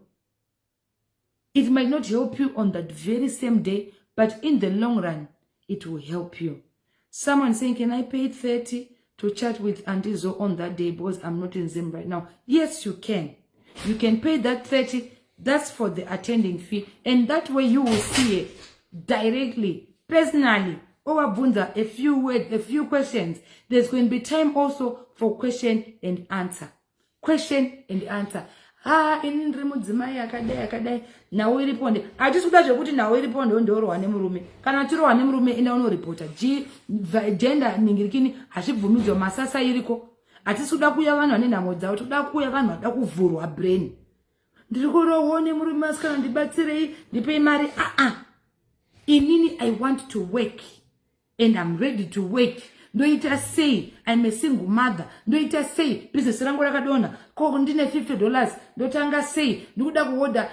It might not help you on that very same day, but in the long run, it will help you. Someone saying, can I pay 30 to chat with Auntie Zo on that day because I'm not in Zim right now? Yes, you can. You can pay that 30. That's for the attending fee. And that way you will see it directly, personally. Bunza, a few words, a few questions. There's going to be time also for question and answer. Question and answer. In remudzimai akadai nawe iriponde atisuda zvekuti nawe iriponde ndoro wane murume kana tiro wane murume enda uno reporta gender ningirikini achibvumidzwa masasa iriko atisuda kuya vanhu vane nhamo dzavo toda kuya vanhu vada kuvhurwa brain ndirikuroone murume asikana ndibatsirei ndipei mari. Inini I want to work and I'm ready to work. Ndoita sei, I'm a single mother. Ndoita sei, business rangu rakadona. Ko ndine $50. Ndotanga sei, ndikuda kuoda.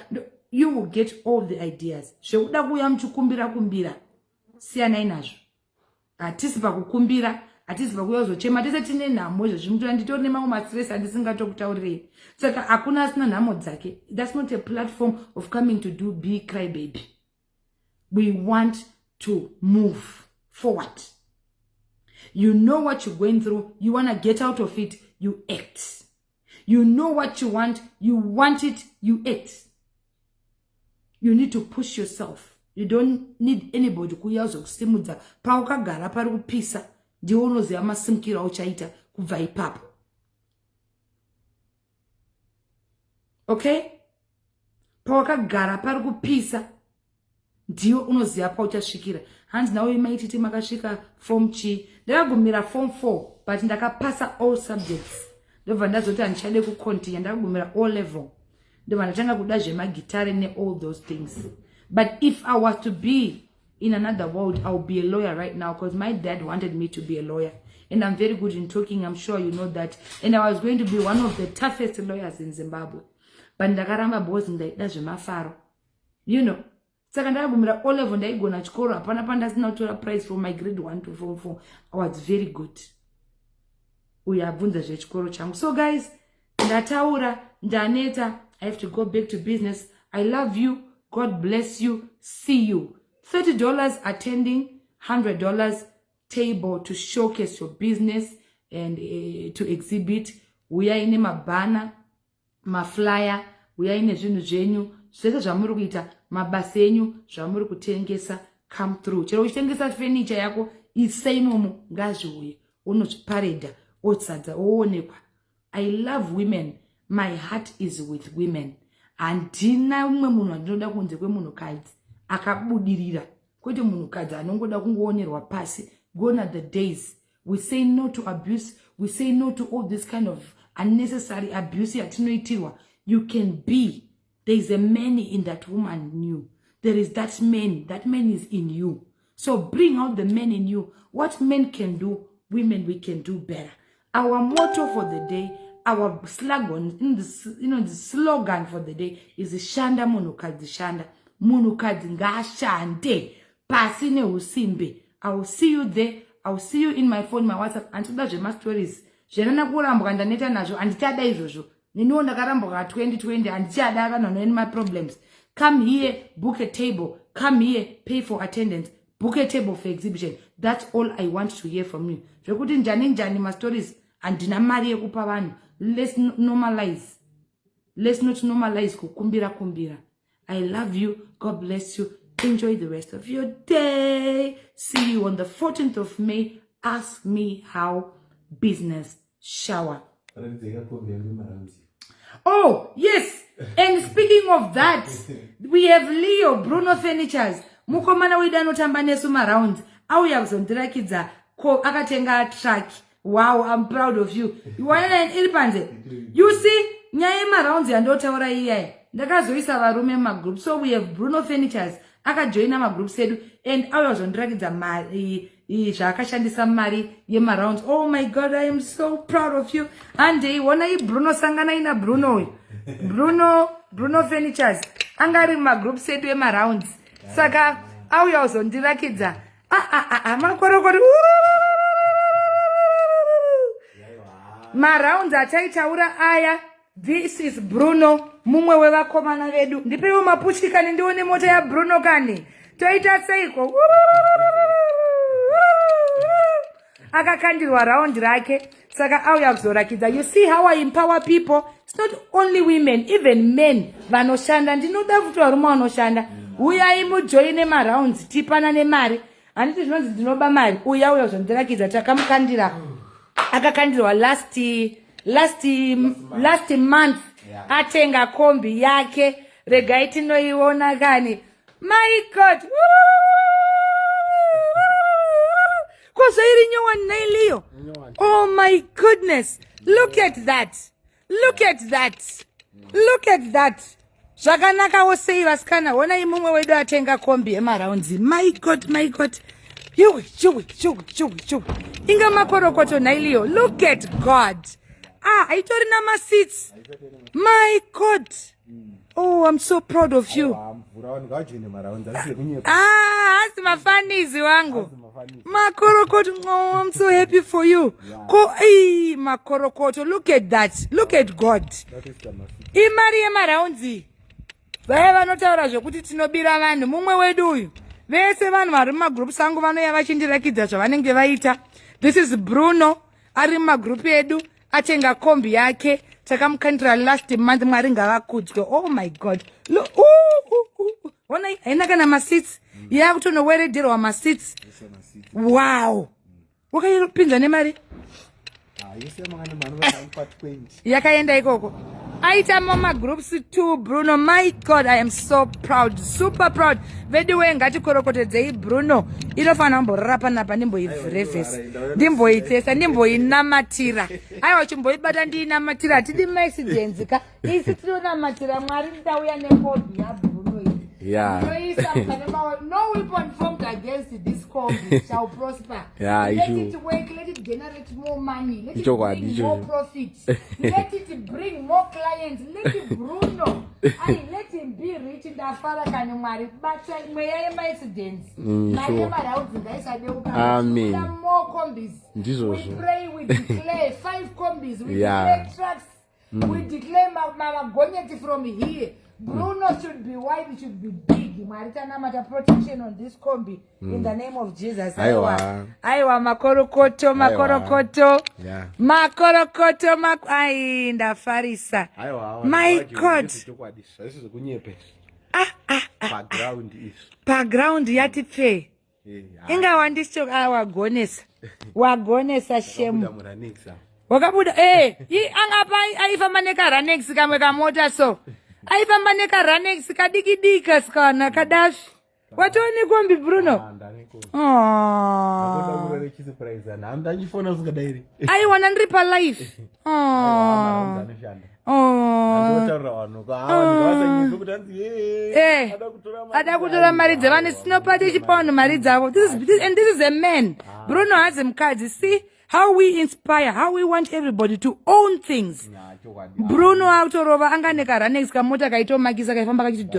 You will get all the ideas. Shekuda kuya mchukumbira kumbira. Siyana inazvo. Atisi pakukumbira, atisi pakuya uzochema. Tese tine nhamo izvo zvimutira nditori nemamwe mastress andisingatokutaurirei. Saka hakuna asina nhamo dzake. That's not a platform of coming to do big cry baby. We want to move forward. You know what you're going through. You want to get out of it. You act. You know what you want it. You act. You need to push yourself. You don't need anybody kuya kusimudza paukagara pari kupisa ndiwo unoziva masimukiro auchaita kubva ipapo. Okay? Paukagara pari kupisa ndiwo unoziva pauchasvikira. Hands now you might iti makasvika form chi. Ndakagumira form 4 but ndakapasa all subjects. Ndobva ndazoti handichade kucontinue ndakagumira all level. Ndobva ndatanga kuda zvemagitare ne all those things. But if I was to be in another world, I would be a lawyer right now because my dad wanted me to be a lawyer. And I'm very good in talking, I'm sure you know that. And I was going to be one of the toughest lawyers in Zimbabwe. But ndakaramba because ndaida zvemafaro. You know. Saka ndakagumira all level ndaigona chikoro hapana pandasina kutora prize from my grade 1 to form 4. I was very good. Uya abvunza zvechikoro changu. So guys, ndataura, ndaneta, I have to go back to business. I love you. God bless you. See you. $30 attending, $100 table to showcase your business and to exhibit. We are in a mabana, ma flyer, we are in a zvinhu zvenyu. Zvese zvamuri kuita, mabasa enyu, zvamuri kutengesa, come through. Chero uchitengesa furniture yako, isa imomo, ngazviuye, unozviparedha, odzadza, oonekwa. I love women. My heart is with women. Handina umwe munhu andinoda kunze kwemunhukadzi akabudirira. Kwete munhukadzi anongoda kungoonerwa pasi. Gone are the days. We say no to abuse. We say no to all this kind of unnecessary abuse yatinoitirwa. You can be. There is a man in that woman in you. There is that man. That man is in you. So bring out the man in you. What men can do, women, we can do better. Our motto for the day, our slogan, the slogan for the day is Shanda Munukadzi Shanda. Munukadzi ngashande. Pasine usimbe. I will see you there. I will see you in my phone, my WhatsApp. And toda my stories. Jenana kurambwa ndaneta nazvo. Andichada izvozvo. Nino ndakarambwa 2020. Andichada kana no my problems. Come here, book a table. Come here, pay for attendance. Book a table for exhibition. That's all I want to hear from you. Zvekuti njani my stories. Andina mari yekupa vanhu. Let's normalize. Let's not normalize kumbira. I love you. God bless you. Enjoy the rest of your day. See you on the 14th of May. Ask me how business shower. Oh, yes. And speaking of that, we have Leo, Bruno Furnitures. Mukomana widano tambanesu marounds. Auya kuzondirakidza akatenga track. Wow, I'm proud of you. You want You see, nyaya rounds yandotaura iyai. Ndakazoisa varume magroup. So we have Bruno Furnitures. Akajoina magroup sedu and I was on dragidza mari zvakashandisa mari yemarounds. Oh my God, I am so proud of you. And wona Bruno sangana ina Bruno Furnitures. Angari magroup sedu yemarounds. Saka auya uzondirakidza. Makorokori. Marounds ataitaura aya. This is Bruno, mumwe wevakomana vedu. Ndipewo mapushti kani ndione mota ya Bruno kani. Toita seiko. Akakandirwa round rake. Saka auya kuzorakidza. You see how I empower people? It's not only women, even men vanoshanda. Ndinoda kuti varume vanoshanda. Uyai mujoine marounds tipana nemari. Handiti zvinonzi ndinoba mari. Uya uzondirakidza takamukandira. Akakandirwa last month atenga kombi yake regai tinoiona kani. My God, kozoiri nyowa nailiyo. Oh my goodness, look at that. Zvakanakawo sei vasikana, honai mumwe wedu atenga kombi yemaraunzi. My God, my God. You. Inga makorokoto nailiyo. Look at God. Aitori nama seats. My God. Oh, I'm so proud of you. Asi mafanizi wangu. Makorokoto, oh, I'm so happy for you. Makorokoto, look at that. Look at God. Imari yemaraunzi. Vaya vanotaura zvokuti tinobira vanhu mumwe wedu uyu. Vese vanhu vari mumagroups angu vanouya vachindirakidza zvavanenge vaita. This is Bruno ari mumagroup edu atenga kombi yake. Takamukandira last month, Mwari ngavakudzwe. Oh my God. Look, ona haina kana maseats. Yakutonoweredherwa maseats. Wow. Wakapinza nemari? Yakaenda ikoko. Aita mama groups too, Bruno. My God, I am so proud, super proud. Veduwe ngati korokotedzei Bruno. Inofana mborapa napa ndimboivhurevhesa. Ndimboitesa, ndimboinamatira. Aiwa chimboibata ndiinamatira. Tidi maitsdiaries ka. Isi tinonamatira Mwari ndauya nekombi ya Bruno iyi. Yeah. No weapon formed against this combi shall prosper. Yeah, let it work, let it generate more money, let it bring more profits, let it bring more clients, let it Bruno, let him be rich in the father can you marry. But may I maitsdiaries? Amen. More combis. We pray, we declare 5 combis, we declare trucks, we declare Mama Gonyeti from here. Bruno should be wide, it should be big. Maritanamata protection on this combi in the name of Jesus. Aiwa makorokoto. Yeah. Makorokoto ndafarisa. My God. Background yati pay. Inga wandicho wagonesa shemu. Wakabuda angapa aifamba nekaranex kamwe kamota so. Aifamba nekaranex kadikidika skana kadashi. Watoni kombi Bruno. I wanna nripa life. Adakutora mari dzavane sinopati chipaundo mari dzavo. This is a man. Bruno has mukadzi. See how we inspire, how we want everybody to own things. Bruno autorova anga nekaranex kamota kaitomakisa kaifamba kachiti.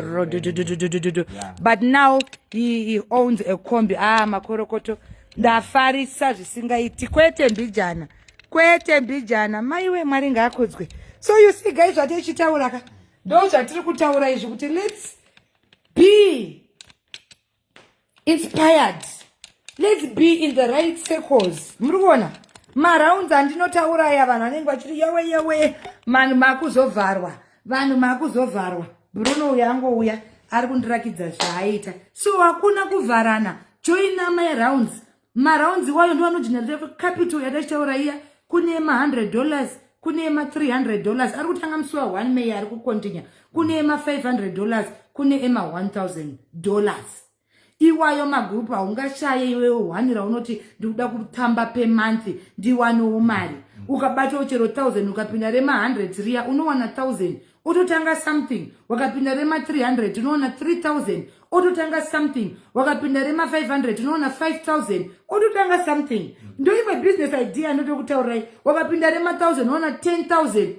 But now he owns a kombi. Makorokoto. Ndafarisa zvisingaiti. Kwete mbijana. Maiwe Mwari ngaakudzwe. So you see guys, zvatechitaura ndo zvatiri kutaura izvi kuti let's be inspired. Let's be in the right circles. Muri kuona? Maraundi andinotaura aya vanhu vanenge vachiti yawe vanhu makuzovharwa. Bruno uya angouya ari kundirakidza zvaaita. So hakuna kuvharana. Joina my rounds. Marounds wayo ndo anogenerate capital yatachitaura iya. Kune $100, kune $300. Ari kutanga musi wa 1 May ari kukontinua. Kune $500, kune $1,000. Iwayo magroup haungashaye iwe uhanira unoti ndikuda kutamba per month ndiwanowo mari. Ukabata chero 1000 ukapinda rema 100 riya unowana 1000. Ototanga something. Wakapinda rema 300 unowana 3000. Ototanga something. Wakapinda rema 500 unowana 5000. Ototanga something. Ndo iwe business idea ndotokutaurai. Wakapinda rema 1000 unowana 10000.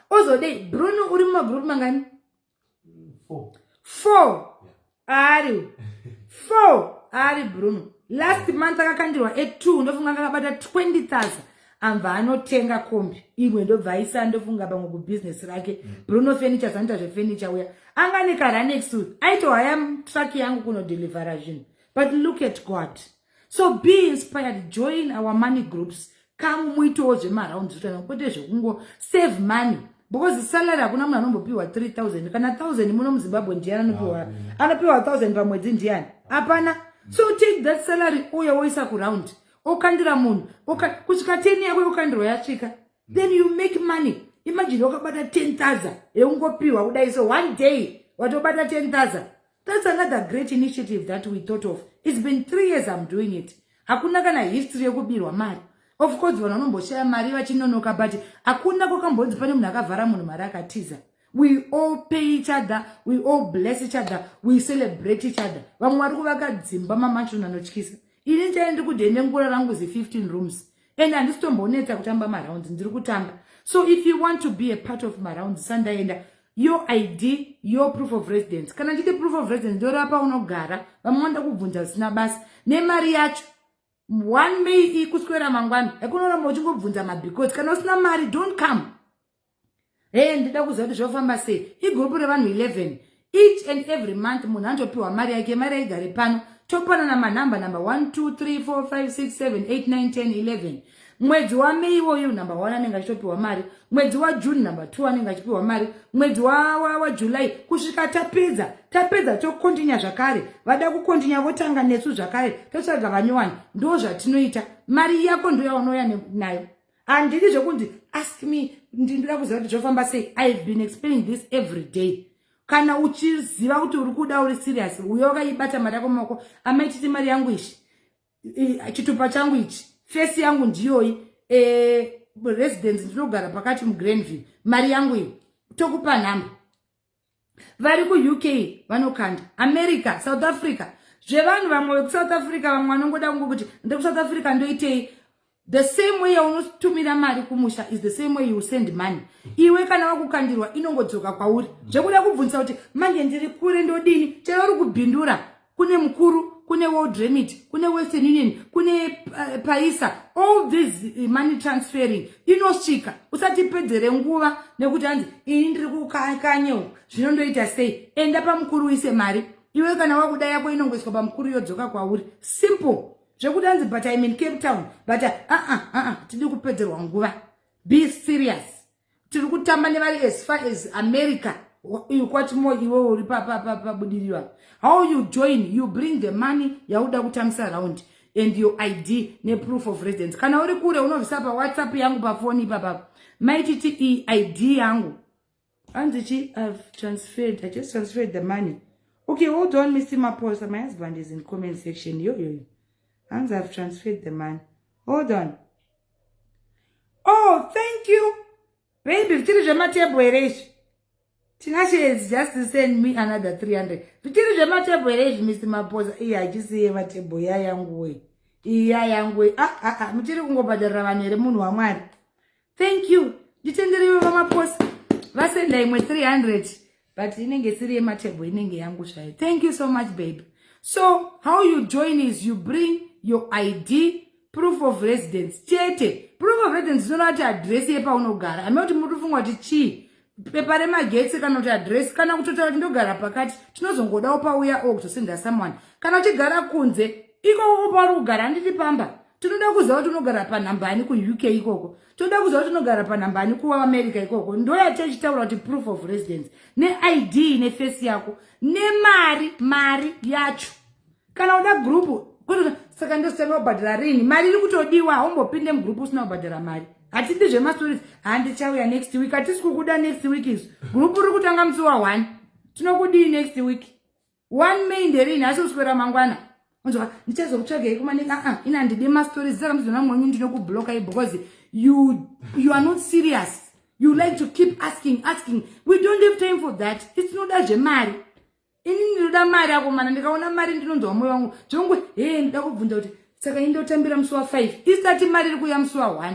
Ozodei. Bruno uri mumagroup mangani? 4. Ari Bruno. Last month akakandirwa 2 ndofunga akabata 20,000. Amva anotenga kombi. Imwe ndobvaisa ndofunga pamwe kubusiness rake. Bruno Furniture zvanita zvefurniture uya. Angane karanex aito haya truck yangu kuno deliver zvinhu. But look at God. So be inspired. Join our money groups. Come muitowo zvemaraunds zvotana kwete zvekungo save money. Because salary hakuna munhu anombopiwa 3,000 kana 1,000 muno muZimbabwe ndiani anopiwa. Anopiwa 1,000 pamwedzi ndiani? Hapana. So take that salary uya woisa kuround. Okandira munhu. Kusvika 10 yako yokandirwa yasvika. Then you make money. Imagine wakabata 10,000 eungopiwa kudai so one day watobata 10,000. That's another great initiative that we thought of. It's been 3 years I'm doing it. Hakuna kana history yekubirwa mari. Of course vanhu vanomboshaya mari vachinonoka but hakuna kwakambonzi pane munhu akavhara munhu mari akatiza. We all pay each other, we all bless each other, we celebrate each other. Vamwe vari kuvaka dzimba mamansion anotyisa. Ini ndichaenda kudhende ngura rangu 15 rooms. And handisitombooneta kutamba marounds, ndiri kutamba. So if you want to be a part of marounds, sandaenda, your ID, your proof of residence. Kana ndite proof of residence, ndoro apa unogara, vamwe vanoda kubvunza zvisina basa. Nemari yacho, 1 May kuswera mangwana. Ekunoramba uchingobvunza because kana usina mari, don't come. Hey, ndida kuziva kuti zvofamba sei. Igrupu revanhu 11. Each and every month munhu anopiwa mari yake, mari yaigare pano. Topanana manamba number 1, 2, 3, 4, 5, 6, 7, 8, 9, 10, 11. Mwedzi wa May iwoyo number 1 anenge achitopiwa mari. Mwedzi wa June number 2 anenge achipiwa mari. Mwedzi wa July kusvika tapedza tokontinya zvakare. Vada kukontinya votanga netsu zvakare. Totsvaga vanyowani. Ndo zvatinoita. Mari yako ndo yaunouya nayo. Handidi zvokunzi ask me ndinoda kuziva kuti zvofamba sei. I've been explaining this every day. Kana uchiziva kuti uri kuda uri serious, uyo wakaibata mari yako mumaoko, Mai Tt mari yangu ichi, chitupa changu ichi, face yangu ndiyoyi, residence ndinogara pakati muGranville, mari yangu iyi, tokupa nhamba. Vari kuUK vanokanda, America, South Africa, zvevanhu vamwe veku-South Africa vamwe vanongoda kungokuti ndiri ku-South Africa ndoitei. The same way unotumira mari kumusha is the same way you send money. Iwe kana wakukandirwa inongodzoka kwauri. Zvekuda kubvunza kuti manje ndiri kure ndodini, chero uri kubhindura, kune mukuru, kune World Remit, kune Western Union, kune Paisa, all this money transferring inosvika. Usatipedzere nguva nekuti hanzi ini ndiri kukanyewo zvinondoita sei. Enda pamukuru uise mari. Iwe kana wakuda yako inongoiswa pamukuru yodzoka kwauri. Simple. Zvekudanzi, but I'm in Cape Town. But tiri kupedzerwa nguva. Be serious. Tiri kutamba nevari as far as America. You kwati mo iwe uri pabudirira. How you join, you bring the money yauda kutambisa around and your ID ne proof of residence. Kana uri kure unovisa pa WhatsApp yangu pa phone papa. Mai Tt ID yangu. Anzichi, I've transferred. I just transferred the money. Okay, hold on, Mr. Maposa. My husband is in comment section. Yo. And I've transferred the money. Hold on. Oh, thank you. Baby, Vitiri Jamatebo Eresh. Tinashe is just to send me another 300. Vitiri Jamatebo Eresh, Mr. Maposa. I just see Matebo Yangwe. Yangwe. Mutiri Kungobada Ravanere Munu Amari. Thank you. Ditendere Maposa. Vasenda imwe 300. But inenge siri Matebo inenge yangu shai. Thank you so much, babe. So, how you join is you bring your ID, proof of residence. Chete, proof of residence is not address yepa unogara. I'm not moving what it chi. Paper magetsi kana kuti address kana kutotara kuti ndogara pakati. Tinozongoda upauya kutosenda someone. Kana uchigara kunze, iko upari kugara handiti pamba. Tinoda kuziva kuti unogara panhambani kuUK ikoko. Tinoda kuziva kuti unogara panhambani kuAmerica ikoko. Ndo yatichitaura kuti proof of residence. Ne ID ne face yako. Ne mari yacho. Kana uda grupu, saka ndosema ubhadhara rini, mari iri kutodiwa, haumbopinde mugrupu usina kubhadhara mari. Hatidi zvemastories, handichauya next week, hatisi kukuda next week isu. Grupu iri kutanga musi wa1. Tinokudii next week. 1 May nderini, hasi uswera mangwana. Unzwa, ndichazokutsvagei kumanenge, ina handidi mastories, saka muzona mwenyu ndinokubloka because you are not serious. You like to keep asking. We don't have time for that. It's not a jemari. Ini ndinoda mari yako mana ndikaona mari ndinonzwa moyo wangu. Chongwe, ndida kubvunza kuti saka indotambira musi wa5. Isati mari iri kuya musi wa1.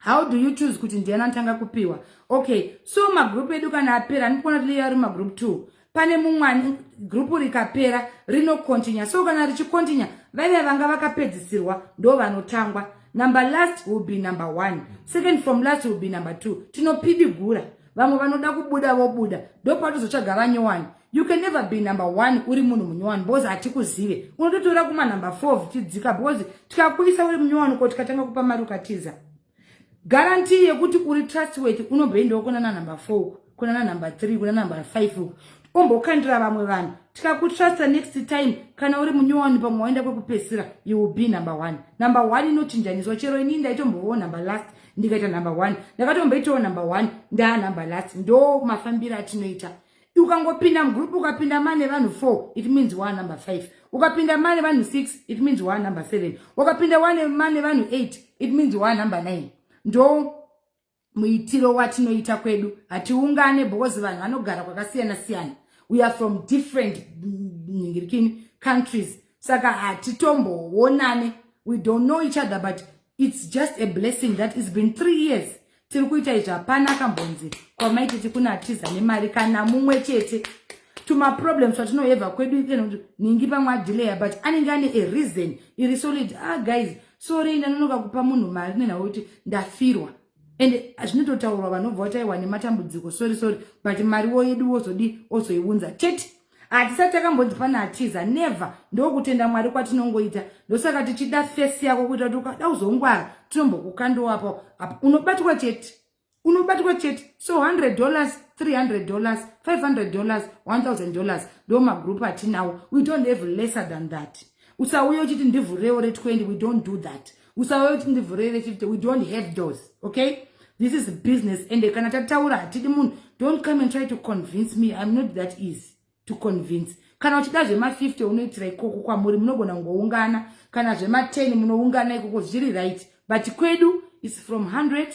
How do you choose kuti ndiana ntanga kupiwa? Okay, so magroup edu kana apera ndikona kuti ari magroup 2. Pane mumwani group rikapera rinokontinya. So kana richikontinya, vaya vanga vakapedzisirwa ndo vanotangwa. Number last will be number 1. Second from last will be number 2. Tinopidigura. Vamwe vanoda kubuda vobuda. Ndo patozotsvaga vanyowani. You can never be number 1 uri munhu munyowani because hatikuzive. Unototora kuma number 4 vichidzika because tikakuisa uri munyowani ko tikatanga kupa mari ukatiza. Guarantee yekuti uri trustworthy unomboendawo kuna number 4, kuna number 3, kuna number 5. Umbokandira vamwe vanhu. Tikakutrusta next time kana uri munyowani pamwe waenda kwekupesira, you will be number 1. Number 1 inochinjaniswa, chero ini ndaitombowo number last ndikaita number 1. Ndakatomboitawo number 1 ndaa number last. Ndo mafambiro atinoita. Ukangopinda mugroup ukapinda mane vanhu 4, it means one number 5. Ukapinda mane vanhu 6, it means one number 7. Ukapinda mane vanhu 8, it means one number 9. Ndo muitiro watinoita kwedu hatiungane because vanhu vanogara kwakasiyana siyana. We are from different countries. Saka hatitomboonane. We don't know each other, but it's just a blessing that it's been 3 years. Tiri kuita izvi hapana kambonzi kwaMai Tt kuna tiza nemari kana mumwe chete. Tuma problems watinoeva kwedu ningi pamwe delay, but anenge ane a reason iri solid. Guys, sorry ndanonoka kupa munhu mari nenawo kuti ndafirwa. And zvinototaurwa vanobva vataiwa nematambudziko sorry but mariwo yedu ozoiunza chete. Hatisati takambonzi pana atiza, never. Ndokutenda Mwari kwatinongoita. Ndosaka tichida face yako kuita kuti ukada uzongwara tinombokukandwa apo. Unobatwa chete. So $100, $300, $500, $1,000 ndo magroup atinawo. We don't have lesser than that. Usauye uchiti ndivhurewo re20, we don't do that. Usauye uchiti ndivhurewo re50, we don't have those. Okay? This is business. And kana tataura hatidi munhu, don't come and try to convince me. I'm not that easy to convince. Kana uchida zvema50 unoitira ikoko kwamuri munogona kungoungana, kana zvema10 munoungana ikoko zviri right. But kwedu is from 100,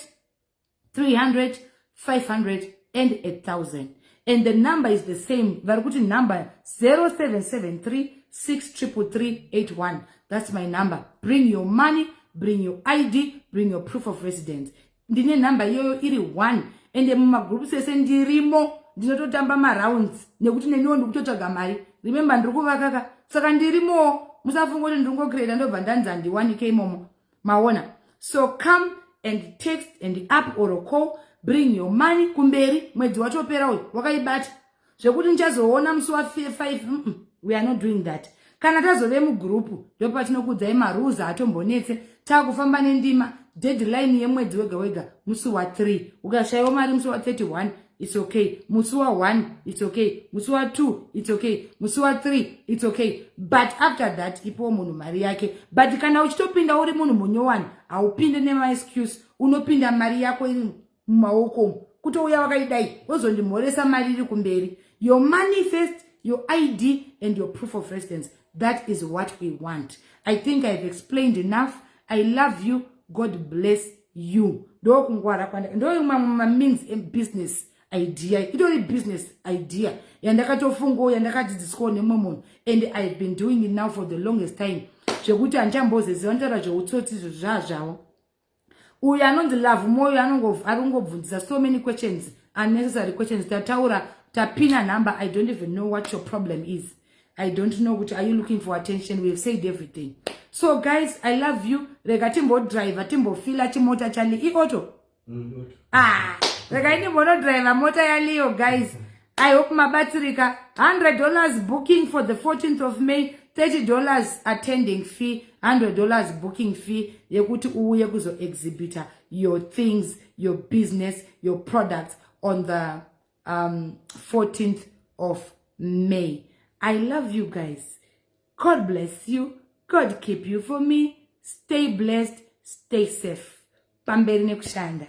300, 500 and 1,000. And the number is the same. Varikuti number 0773 63381. That's my number. Bring your money, bring your ID, bring your proof of residence. Ndine number yoyo iri 1. And muma group sese ndirimo. Ndinototamba ma-rounds. Nekuti neniwo ndikutotsvaga mari. Remember ndirikuvakaka. Saka ndirimo. Musafunga kuti ndingocreate ndobva ndanza ndi 1k momo. Maona. So come and text and up or a call. Bring your money kumberi. Mwedzi watopera uyu wakaibata. Zvekuti ndichazoona musi wa5. We are not doing that. Kana tazove mugrupu ndopa tinokudzai marules atombonetse. Takufamba nendima. Deadline yemwedzi wega musi wa3. Ukashayiwa mari musi wa31, it's okay. Musi wa1, it's okay. Musi wa2, it's okay. Musi wa3, it's okay. But after that, ipo munhu mari yake. But kana uchitopinda uri munhu munyowani, haupinde nema excuse. Unopinda mari yako iri mumaoko. Kutouya wakaidai, wozondimhoresa mari iri kumberi. Your money first, your ID and your proof of residence. That is what we want. I think I've explained enough. I love you. God bless you. Ndo means in business idea. Itori business idea. Yandakatofungo yandakadzidziswa nemunhu. And I've been doing it now for the longest time. Zvekuti handichamboze zivandara zveutsotsi zvazvawo. Uyu anonzi love moyo arongobvunzisa so many questions, unnecessary questions. Tataura tapina number. I don't even know what your problem is. I don't know which are you looking for attention. We've said everything. So guys, I love you. Rega timbo driver, timbo fila chimota chali I auto. Rega timbo no driver mota yaliyo guys. I hope mabatirika $100 booking for the 14th of May, $30 attending fee, $100 booking fee. Yekuti uye kuzo exhibitor your things, your business, your products on the 14th of May. I love you guys. God bless you. God keep you for me. Stay blessed. Stay safe. Pamberi nekushanda.